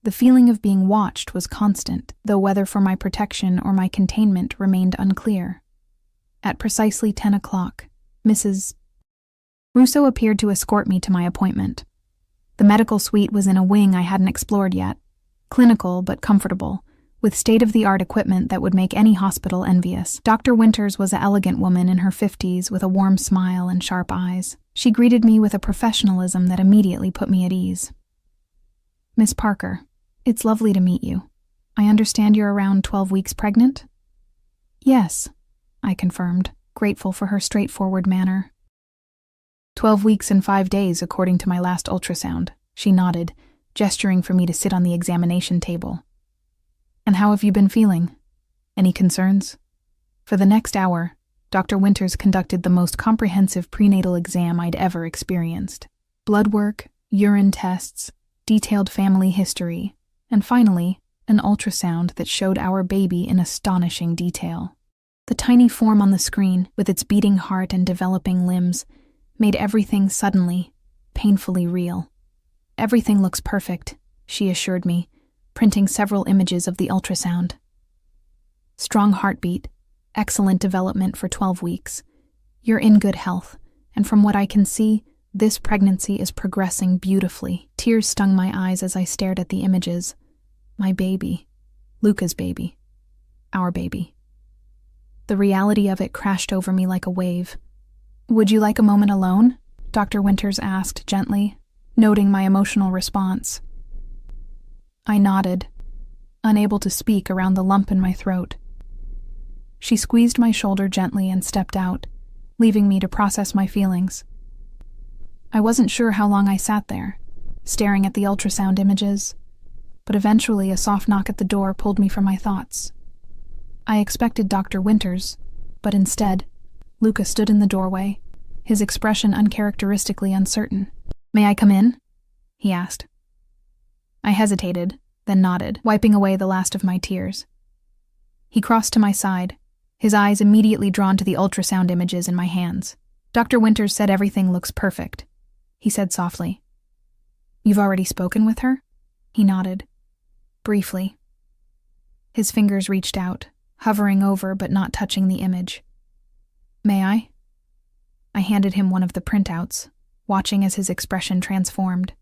A: The feeling of being watched was constant, though whether for my protection or my containment remained unclear. At precisely 10 o'clock, Mrs. Russo appeared to escort me to my appointment. The medical suite was in a wing I hadn't explored yet, clinical but comfortable, with state-of-the-art equipment that would make any hospital envious. Dr. Winters was an elegant woman in her 50s with a warm smile and sharp eyes. She greeted me with a professionalism that immediately put me at ease. "Miss Parker, it's lovely to meet you. I understand you're around 12 weeks pregnant?" "Yes," I confirmed, grateful for her straightforward manner. 12 weeks and 5 days, according to my last ultrasound," she nodded, gesturing for me to sit on the examination table. "And how have you been feeling? Any concerns?" For the next hour, Dr. Winters conducted the most comprehensive prenatal exam I'd ever experienced. Blood work, urine tests, detailed family history, and finally, an ultrasound that showed our baby in astonishing detail. The tiny form on the screen, with its beating heart and developing limbs, made everything suddenly, painfully real. "Everything looks perfect," she assured me, printing several images of the ultrasound. "Strong heartbeat, excellent development for 12 weeks. You're in good health, and from what I can see, this pregnancy is progressing beautifully." Tears stung my eyes as I stared at the images. My baby. Luca's baby. Our baby. The reality of it crashed over me like a wave. "Would you like a moment alone?" Dr. Winters asked gently, noting my emotional response. I nodded, unable to speak around the lump in my throat. She squeezed my shoulder gently and stepped out, leaving me to process my feelings. I wasn't sure how long I sat there, staring at the ultrasound images, but eventually a soft knock at the door pulled me from my thoughts. I expected Dr. Winters, but instead, Luca stood in the doorway, his expression uncharacteristically uncertain. "May I come in?" he asked. I hesitated, then nodded, wiping away the last of my tears. He crossed to my side, his eyes immediately drawn to the ultrasound images in my hands. "Dr. Winters said everything looks perfect," he said softly. "You've already spoken with her?" He nodded. Briefly. His fingers reached out, hovering over but not touching the image. "May I?" I handed him one of the printouts, watching as his expression transformed.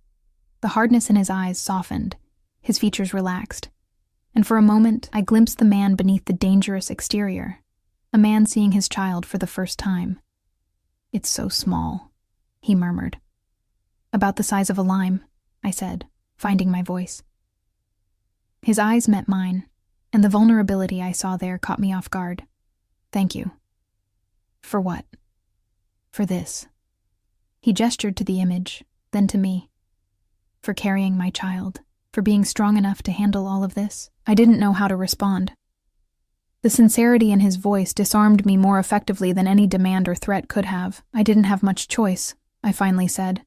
A: The hardness in his eyes softened, his features relaxed, and for a moment I glimpsed the man beneath the dangerous exterior, a man seeing his child for the first time. "It's so small," he murmured. "About the size of a lime," I said, finding my voice. His eyes met mine, and the vulnerability I saw there caught me off guard. "Thank you." "For what?" "For this." He gestured to the image, then to me. "For carrying my child, for being strong enough to handle all of this." I didn't know how to respond. The sincerity in his voice disarmed me more effectively than any demand or threat could have. "I didn't have much choice," I finally said,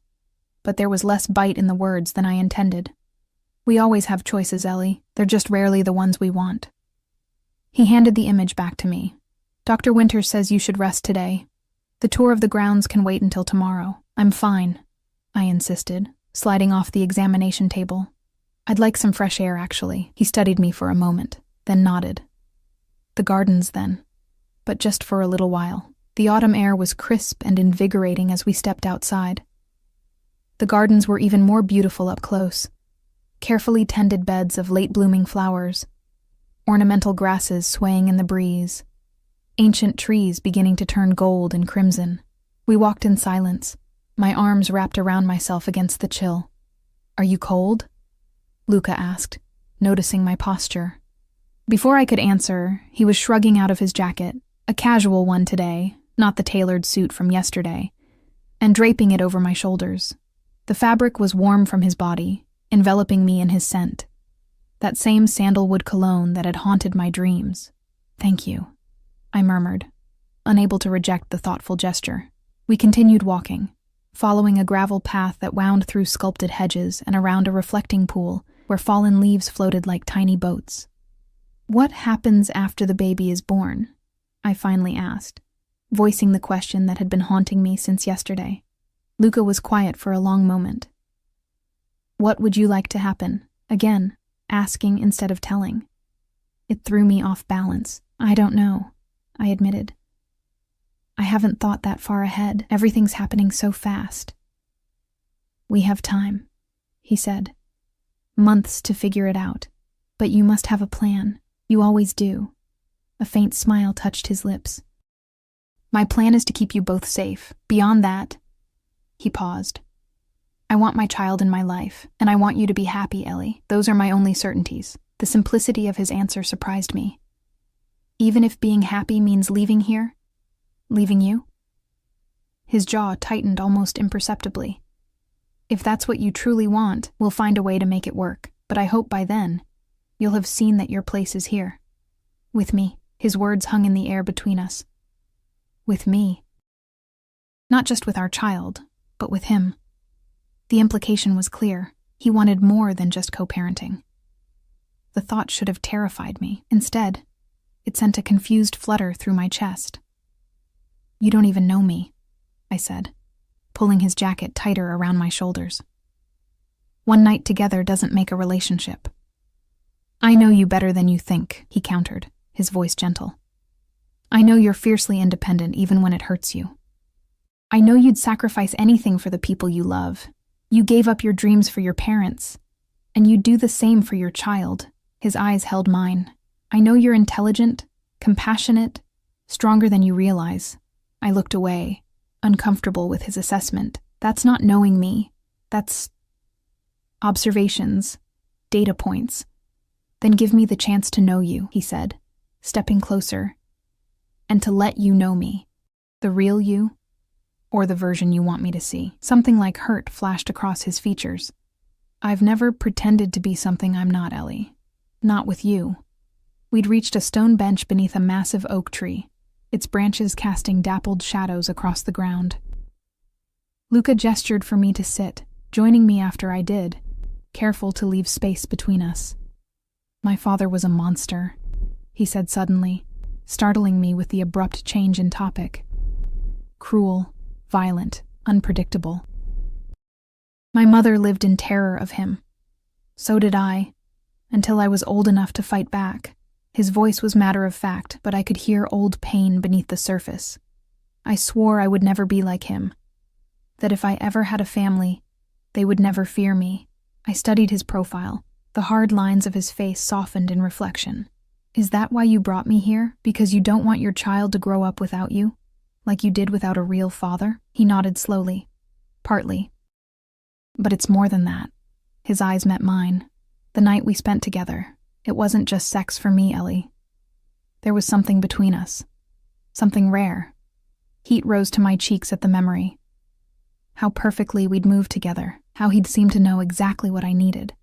A: but there was less bite in the words than I intended. "We always have choices, Ellie. They're just rarely the ones we want." He handed the image back to me. "Dr. Winters says you should rest today. The tour of the grounds can wait until tomorrow." "I'm fine," I insisted, sliding off the examination table. "I'd like some fresh air, actually." He studied me for a moment, then nodded. "The gardens, then. But just for a little while." The autumn air was crisp and invigorating as we stepped outside. The gardens were even more beautiful up close. Carefully tended beds of late-blooming flowers, ornamental grasses swaying in the breeze, ancient trees beginning to turn gold and crimson. We walked in silence, my arms wrapped around myself against the chill. "Are you cold?" Luca asked, noticing my posture. Before I could answer, he was shrugging out of his jacket, a casual one today, not the tailored suit from yesterday, and draping it over my shoulders. The fabric was warm from his body, enveloping me in his scent. That same sandalwood cologne that had haunted my dreams. "Thank you," I murmured, unable to reject the thoughtful gesture. We continued walking, following a gravel path that wound through sculpted hedges and around a reflecting pool where fallen leaves floated like tiny boats. "What happens after the baby is born?" I finally asked, voicing the question that had been haunting me since yesterday. Luca was quiet for a long moment. "What would you like to happen?" Again, asking instead of telling. It threw me off balance. "I don't know," I admitted. "I haven't thought that far ahead. Everything's happening so fast." "We have time," he said. "Months to figure it out. But you must have a plan. You always do." A faint smile touched his lips. "My plan is to keep you both safe. Beyond that..." He paused. "I want my child in my life, and I want you to be happy, Ellie. Those are my only certainties." The simplicity of his answer surprised me. "Even if being happy means leaving here? Leaving you?" His jaw tightened almost imperceptibly. "If that's what you truly want, we'll find a way to make it work. But I hope by then, you'll have seen that your place is here. With me." His words hung in the air between us. With me. Not just with our child, but with him. The implication was clear. He wanted more than just co-parenting. The thought should have terrified me. Instead, it sent a confused flutter through my chest. "You don't even know me," I said, pulling his jacket tighter around my shoulders. "One night together doesn't make a relationship." "I know you better than you think," he countered, his voice gentle. "I know you're fiercely independent even when it hurts you. I know you'd sacrifice anything for the people you love. You gave up your dreams for your parents, and you'd do the same for your child." His eyes held mine. "I know you're intelligent, compassionate, stronger than you realize." I looked away, uncomfortable with his assessment. "That's not knowing me. That's observations, data points." "Then give me the chance to know you," he said, stepping closer, "and to let you know me. The real you, or the version you want me to see." Something like hurt flashed across his features. "I've never pretended to be something I'm not, Ellie. Not with you." We'd reached a stone bench beneath a massive oak tree, its branches casting dappled shadows across the ground. Luca gestured for me to sit, joining me after I did, careful to leave space between us. "My father was a monster," he said suddenly, startling me with the abrupt change in topic. "Cruel, violent, unpredictable. My mother lived in terror of him. So did I, until I was old enough to fight back." His voice was matter of fact, but I could hear old pain beneath the surface. I swore I would never be like him, that if I ever had a family, they would never fear me. I studied his profile. The hard lines of his face softened in reflection. "Is that why you brought me here? Because you don't want your child to grow up without you? Like you did without a real father?" He nodded slowly. "Partly. But it's more than that." His eyes met mine. "The night we spent together, it wasn't just sex for me, Ellie. There was something between us. Something rare." Heat rose to my cheeks at the memory. How perfectly we'd moved together. How he'd seemed to know exactly what I needed.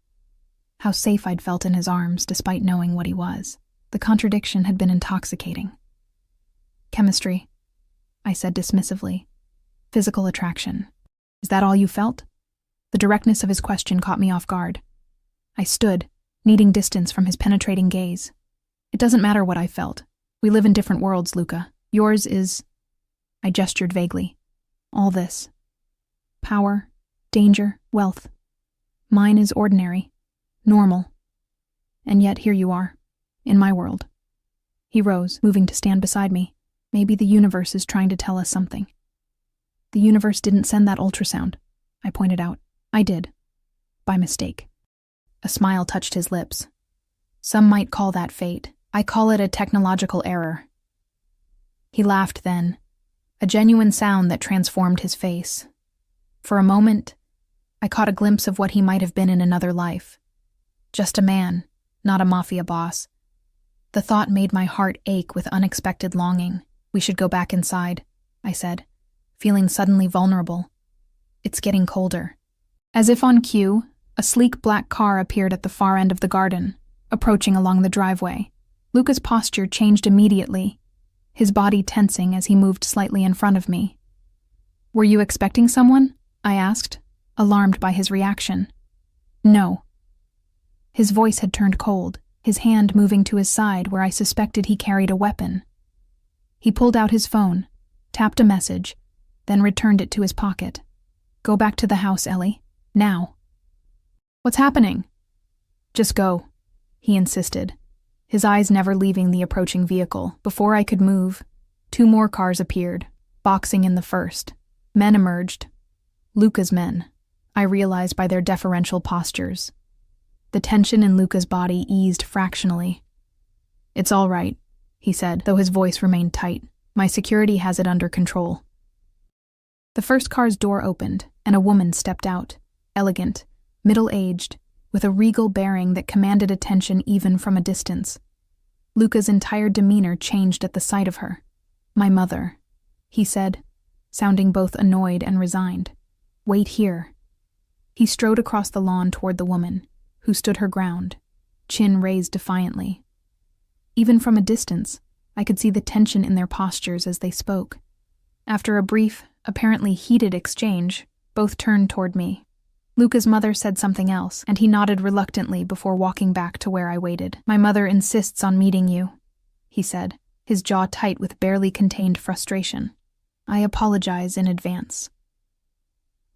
A: How safe I'd felt in his arms despite knowing what he was. The contradiction had been intoxicating. "Chemistry," I said dismissively. "Physical attraction. Is that all you felt?" The directness of his question caught me off guard. I stood, needing distance from his penetrating gaze. "It doesn't matter what I felt. We live in different worlds, Luca. Yours is..." I gestured vaguely. "All this. Power, danger, wealth. Mine is ordinary, normal. And yet here you are, in my world." He rose, moving to stand beside me. "Maybe the universe is trying to tell us something." "The universe didn't send that ultrasound," I pointed out. "I did. By mistake." A smile touched his lips. "Some might call that fate. I call it a technological error." He laughed then, a genuine sound that transformed his face. For a moment, I caught a glimpse of what he might have been in another life. Just a man, not a mafia boss. The thought made my heart ache with unexpected longing. "We should go back inside," I said, feeling suddenly vulnerable. "It's getting colder." As if on cue, a sleek black car appeared at the far end of the garden, approaching along the driveway. Luca's posture changed immediately, his body tensing as he moved slightly in front of me. "Were you expecting someone?" I asked, alarmed by his reaction. "No." His voice had turned cold, his hand moving to his side where I suspected he carried a weapon. He pulled out his phone, tapped a message, then returned it to his pocket. "Go back to the house, Ellie. Now." "What's happening?" "Just go," he insisted, his eyes never leaving the approaching vehicle. Before I could move, 2 more cars appeared, boxing in the first. Men emerged. Luca's men, I realized by their deferential postures. The tension in Luca's body eased fractionally. "It's all right," he said, though his voice remained tight. "My security has it under control." The first car's door opened, and a woman stepped out, elegant, middle-aged, with a regal bearing that commanded attention even from a distance. Luca's entire demeanor changed at the sight of her. "My mother," he said, sounding both annoyed and resigned. "Wait here." He strode across the lawn toward the woman, who stood her ground, chin raised defiantly. Even from a distance, I could see the tension in their postures as they spoke. After a brief, apparently heated exchange, both turned toward me. Luca's mother said something else, and he nodded reluctantly before walking back to where I waited. "My mother insists on meeting you," he said, his jaw tight with barely contained frustration. "I apologize in advance."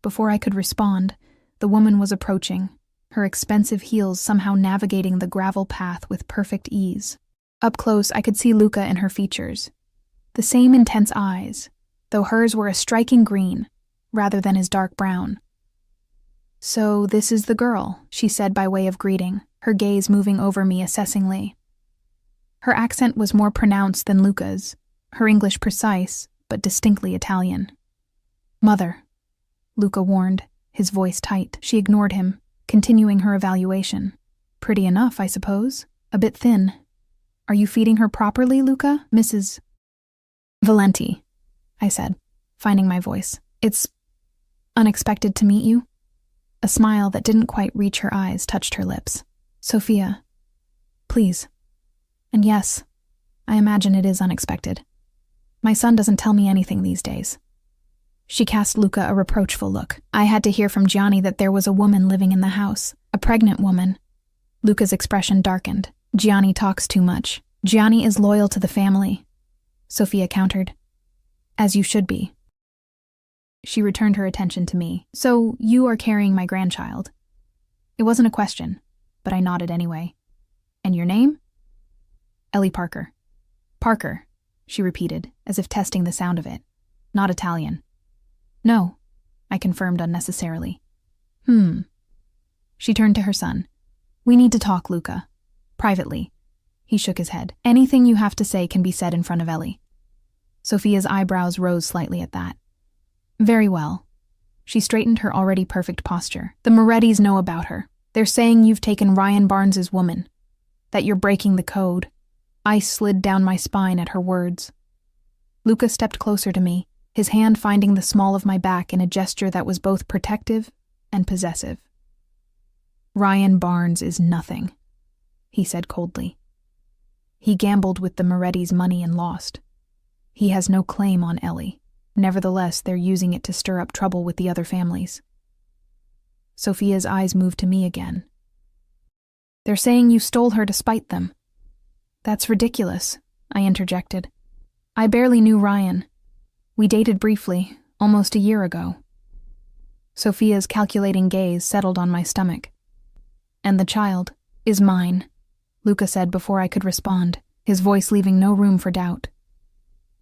A: Before I could respond, the woman was approaching, her expensive heels somehow navigating the gravel path with perfect ease. Up close, I could see Luca in her features. The same intense eyes, though hers were a striking green, rather than his dark brown. "So this is the girl," she said by way of greeting, her gaze moving over me assessingly. Her accent was more pronounced than Luca's, her English precise, but distinctly Italian. "Mother," Luca warned, his voice tight. She ignored him, continuing her evaluation. "Pretty enough, I suppose. A bit thin. Are you feeding her properly, Luca, Mrs. Valenti?" I said, finding my voice. "It's unexpected to meet you." A smile that didn't quite reach her eyes touched her lips. "Sophia, please. And yes, I imagine it is unexpected. My son doesn't tell me anything these days." She cast Luca a reproachful look. "I had to hear from Gianni that there was a woman living in the house, a pregnant woman." Luca's expression darkened. "Gianni talks too much. Gianni is loyal to the family," Sophia countered. "As you should be." She returned her attention to me. "So you are carrying my grandchild?" It wasn't a question, but I nodded anyway. "And your name?" "Ellie Parker." "Parker," she repeated, as if testing the sound of it. "Not Italian." "No," I confirmed unnecessarily. She turned to her son. "We need to talk, Luca. Privately." He shook his head. "Anything you have to say can be said in front of Ellie." Sophia's eyebrows rose slightly at that. "Very well." She straightened her already perfect posture. "The Morettis know about her. They're saying you've taken Ryan Barnes's woman, that you're breaking the code." Ice slid down my spine at her words. Luca stepped closer to me, his hand finding the small of my back in a gesture that was both protective and possessive. "Ryan Barnes is nothing," he said coldly. "He gambled with the Moretti's money and lost. He has no claim on Ellie. Nevertheless, they're using it to stir up trouble with the other families." Sophia's eyes moved to me again. "They're saying you stole her to spite them." "That's ridiculous," I interjected. "I barely knew Ryan. We dated briefly, almost a year ago." Sophia's calculating gaze settled on my stomach. "And the child is mine," Luca said before I could respond, his voice leaving no room for doubt.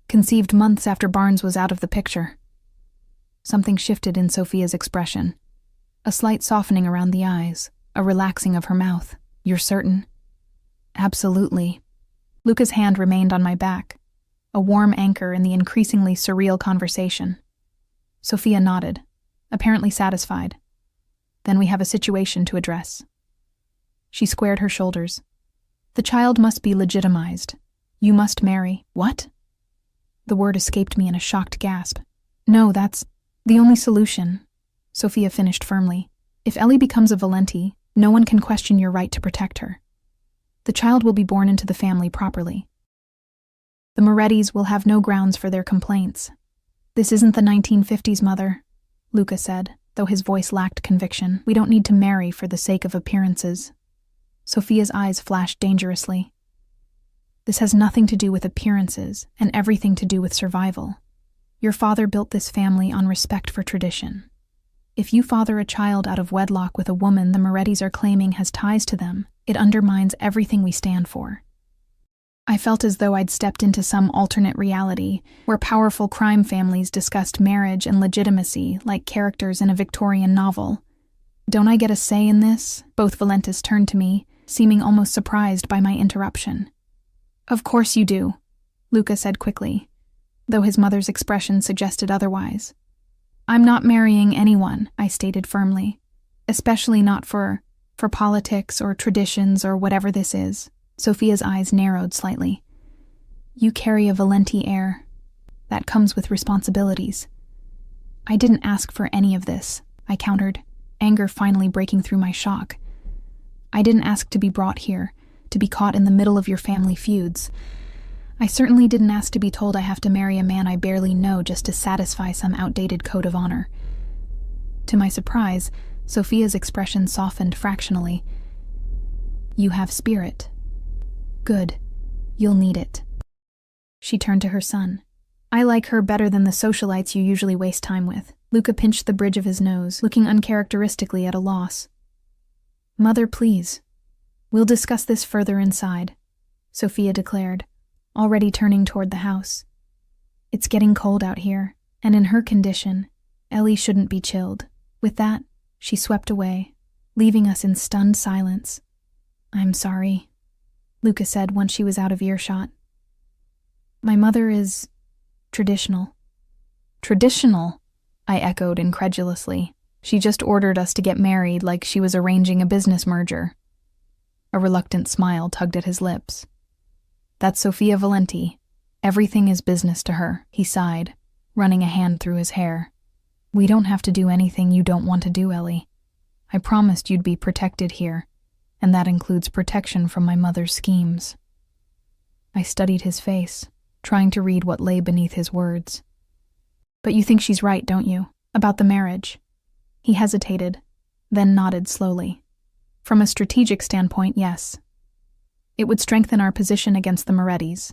A: "Conceived months after Barnes was out of the picture." Something shifted in Sophia's expression. A slight softening around the eyes, a relaxing of her mouth. "You're certain?" "Absolutely." Luca's hand remained on my back, a warm anchor in the increasingly surreal conversation. Sophia nodded, apparently satisfied. "Then we have a situation to address." She squared her shoulders. "The child must be legitimized. You must marry." "What?" The word escaped me in a shocked gasp. "No, that's the only solution," Sophia finished firmly. "If Ellie becomes a Valenti, no one can question your right to protect her. The child will be born into the family properly. The Morettis will have no grounds for their complaints." "This isn't the 1950s, Mother," Luca said, though his voice lacked conviction. "We don't need to marry for the sake of appearances." Sophia's eyes flashed dangerously. This has nothing to do with appearances and everything to do with survival. Your father built this family on respect for tradition. If you father a child out of wedlock with a woman the Morettis are claiming has ties to them, it undermines everything we stand for. I felt as though I'd stepped into some alternate reality where powerful crime families discussed marriage and legitimacy like characters in a Victorian novel. Don't I get a say in this? Both Valentis turned to me, seeming almost surprised by my interruption. Of course you do, Luca said quickly, though his mother's expression suggested otherwise. I'm not marrying anyone, I stated firmly, especially not for politics or traditions or whatever this is. Sophia's eyes narrowed slightly. You carry a Valenti air. That comes with responsibilities. I didn't ask for any of this, I countered, anger finally breaking through my shock. I didn't ask to be brought here, to be caught in the middle of your family feuds. I certainly didn't ask to be told I have to marry a man I barely know just to satisfy some outdated code of honor. To my surprise, Sophia's expression softened fractionally. You have spirit. Good. You'll need it. She turned to her son. I like her better than the socialites you usually waste time with. Luca pinched the bridge of his nose, looking uncharacteristically at a loss. Mother, please. We'll discuss this further inside, Sophia declared, already turning toward the house. It's getting cold out here, and in her condition, Ellie shouldn't be chilled. With that, she swept away, leaving us in stunned silence. I'm sorry, Luca said once she was out of earshot. My mother is traditional. Traditional? I echoed incredulously. She just ordered us to get married like she was arranging a business merger. A reluctant smile tugged at his lips. That's Sophia Valenti. Everything is business to her, he sighed, running a hand through his hair. We don't have to do anything you don't want to do, Ellie. I promised you'd be protected here, and that includes protection from my mother's schemes. I studied his face, trying to read what lay beneath his words. But you think she's right, don't you, about the marriage? He hesitated, then nodded slowly. From a strategic standpoint, yes. It would strengthen our position against the Morettis.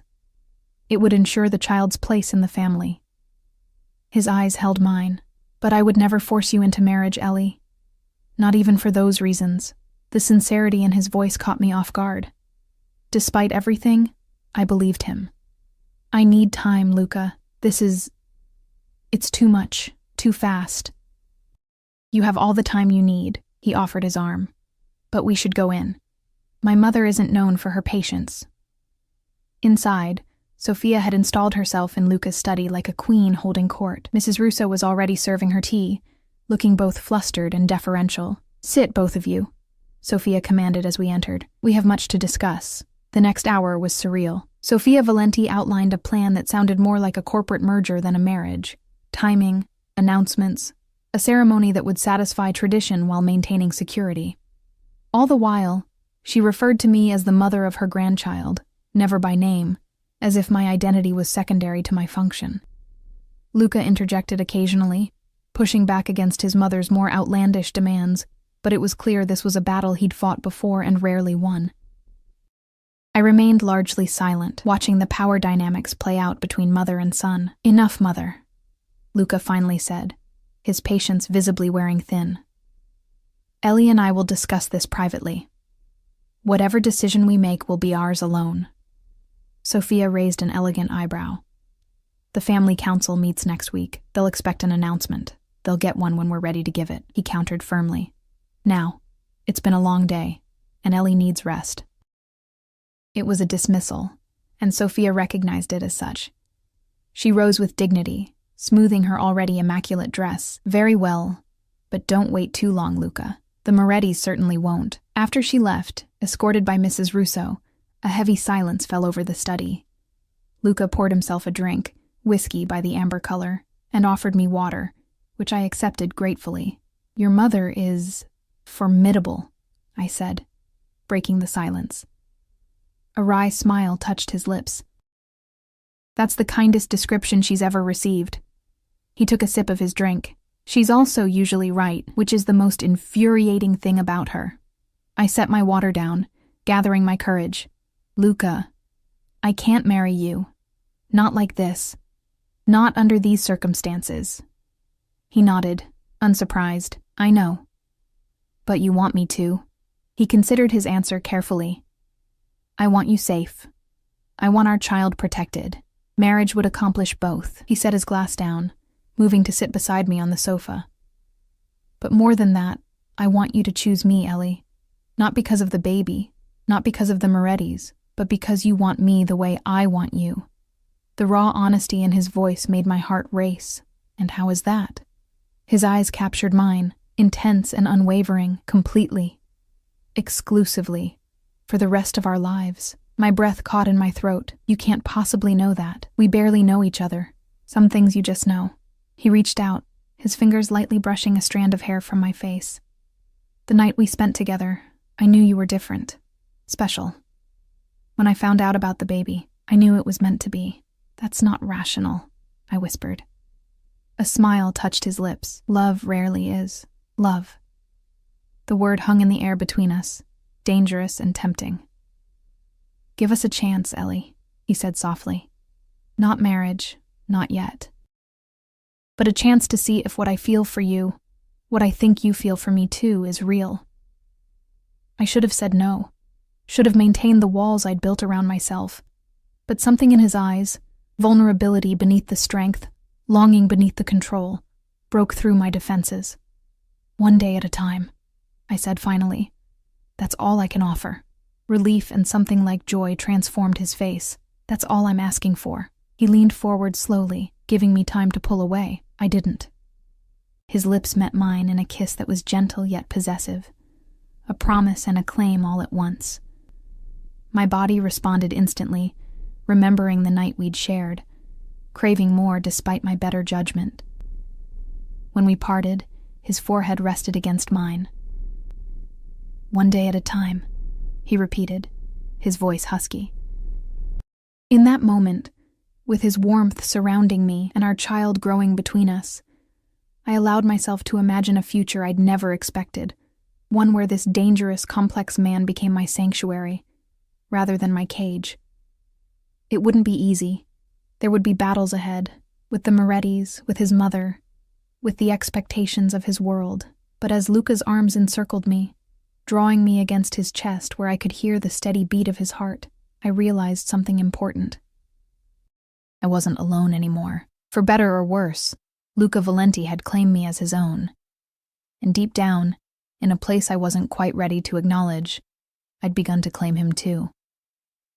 A: It would ensure the child's place in the family. His eyes held mine. But I would never force you into marriage, Ellie. Not even for those reasons. The sincerity in his voice caught me off guard. Despite everything, I believed him. I need time, Luca. It's too much, too fast. You have all the time you need, he offered his arm. But we should go in. My mother isn't known for her patience. Inside, Sophia had installed herself in Luca's study like a queen holding court. Mrs. Russo was already serving her tea, looking both flustered and deferential. Sit, both of you, Sophia commanded as we entered. We have much to discuss. The next hour was surreal. Sophia Valenti outlined a plan that sounded more like a corporate merger than a marriage. Timing, announcements, a ceremony that would satisfy tradition while maintaining security. All the while, she referred to me as the mother of her grandchild, never by name, as if my identity was secondary to my function. Luca interjected occasionally, pushing back against his mother's more outlandish demands, but it was clear this was a battle he'd fought before and rarely won. I remained largely silent, watching the power dynamics play out between mother and son. Enough, mother, Luca finally said, his patience visibly wearing thin. Ellie and I will discuss this privately. Whatever decision we make will be ours alone. Sophia raised an elegant eyebrow. The family council meets next week. They'll expect an announcement. They'll get one when we're ready to give it, he countered firmly. Now, it's been a long day, and Ellie needs rest. It was a dismissal, and Sophia recognized it as such. She rose with dignity, smoothing her already immaculate dress. Very well, but don't wait too long, Luca. The Morettis certainly won't. After she left, escorted by Mrs. Russo, a heavy silence fell over the study. Luca poured himself a drink, whiskey by the amber color, and offered me water, which I accepted gratefully. Your mother is formidable, I said, breaking the silence. A wry smile touched his lips. That's the kindest description she's ever received. He took a sip of his drink. She's also usually right, which is the most infuriating thing about her. I set my water down, gathering my courage. "Luca, I can't marry you. Not like this. Not under these circumstances." He nodded, unsurprised. "I know. But you want me to." He considered his answer carefully. "I want you safe. I want our child protected. Marriage would accomplish both." He set his glass down, moving to sit beside me on the sofa. "But more than that, I want you to choose me, Ellie. Not because of the baby, not because of the Morettis, but because you want me the way I want you." The raw honesty in his voice made my heart race. And how is that? His eyes captured mine, intense and unwavering, completely. Exclusively. For the rest of our lives. My breath caught in my throat. "You can't possibly know that. We barely know each other. Some things you just know." He reached out, his fingers lightly brushing a strand of hair from my face. "The night we spent together, I knew you were different. Special. When I found out about the baby, I knew it was meant to be." "That's not rational," I whispered. A smile touched his lips. "Love rarely is. Love." The word hung in the air between us, dangerous and tempting. "Give us a chance, Ellie," he said softly. "Not marriage, not yet. But a chance to see if what I feel for you, what I think you feel for me too, is real." I should have said no, should have maintained the walls I'd built around myself. But something in his eyes, vulnerability beneath the strength, longing beneath the control, broke through my defenses. "One day at a time," I said finally. "That's all I can offer." Relief and something like joy transformed his face. "That's all I'm asking for." He leaned forward slowly, giving me time to pull away. I didn't. His lips met mine in a kiss that was gentle yet possessive, a promise and a claim all at once. My body responded instantly, remembering the night we'd shared, craving more despite my better judgment. When we parted, his forehead rested against mine. "One day at a time," he repeated, his voice husky. In that moment, with his warmth surrounding me and our child growing between us, I allowed myself to imagine a future I'd never expected, one where this dangerous, complex man became my sanctuary, rather than my cage. It wouldn't be easy. There would be battles ahead, with the Morettis, with his mother, with the expectations of his world. But as Luca's arms encircled me, drawing me against his chest where I could hear the steady beat of his heart, I realized something important. I wasn't alone anymore. For better or worse, Luca Valenti had claimed me as his own. And deep down, in a place I wasn't quite ready to acknowledge, I'd begun to claim him too.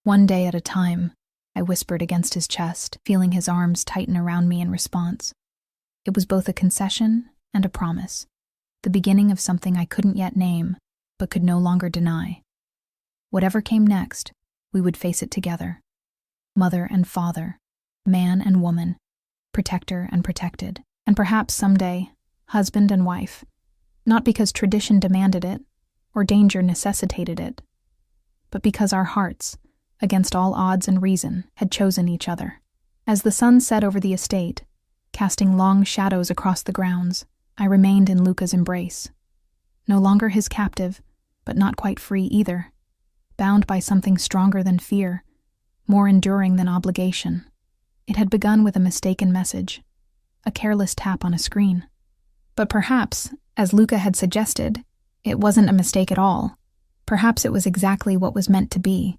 A: "One day at a time," I whispered against his chest, feeling his arms tighten around me in response. It was both a concession and a promise, the beginning of something I couldn't yet name, but could no longer deny. Whatever came next, we would face it together. Mother and father, man and woman, protector and protected, and perhaps someday, husband and wife, not because tradition demanded it, or danger necessitated it, but because our hearts, against all odds and reason, had chosen each other. As the sun set over the estate, casting long shadows across the grounds, I remained in Luca's embrace. No longer his captive, but not quite free either, bound by something stronger than fear, more enduring than obligation. It had begun with a mistaken message, a careless tap on a screen. But perhaps, as Luca had suggested, it wasn't a mistake at all. Perhaps it was exactly what was meant to be.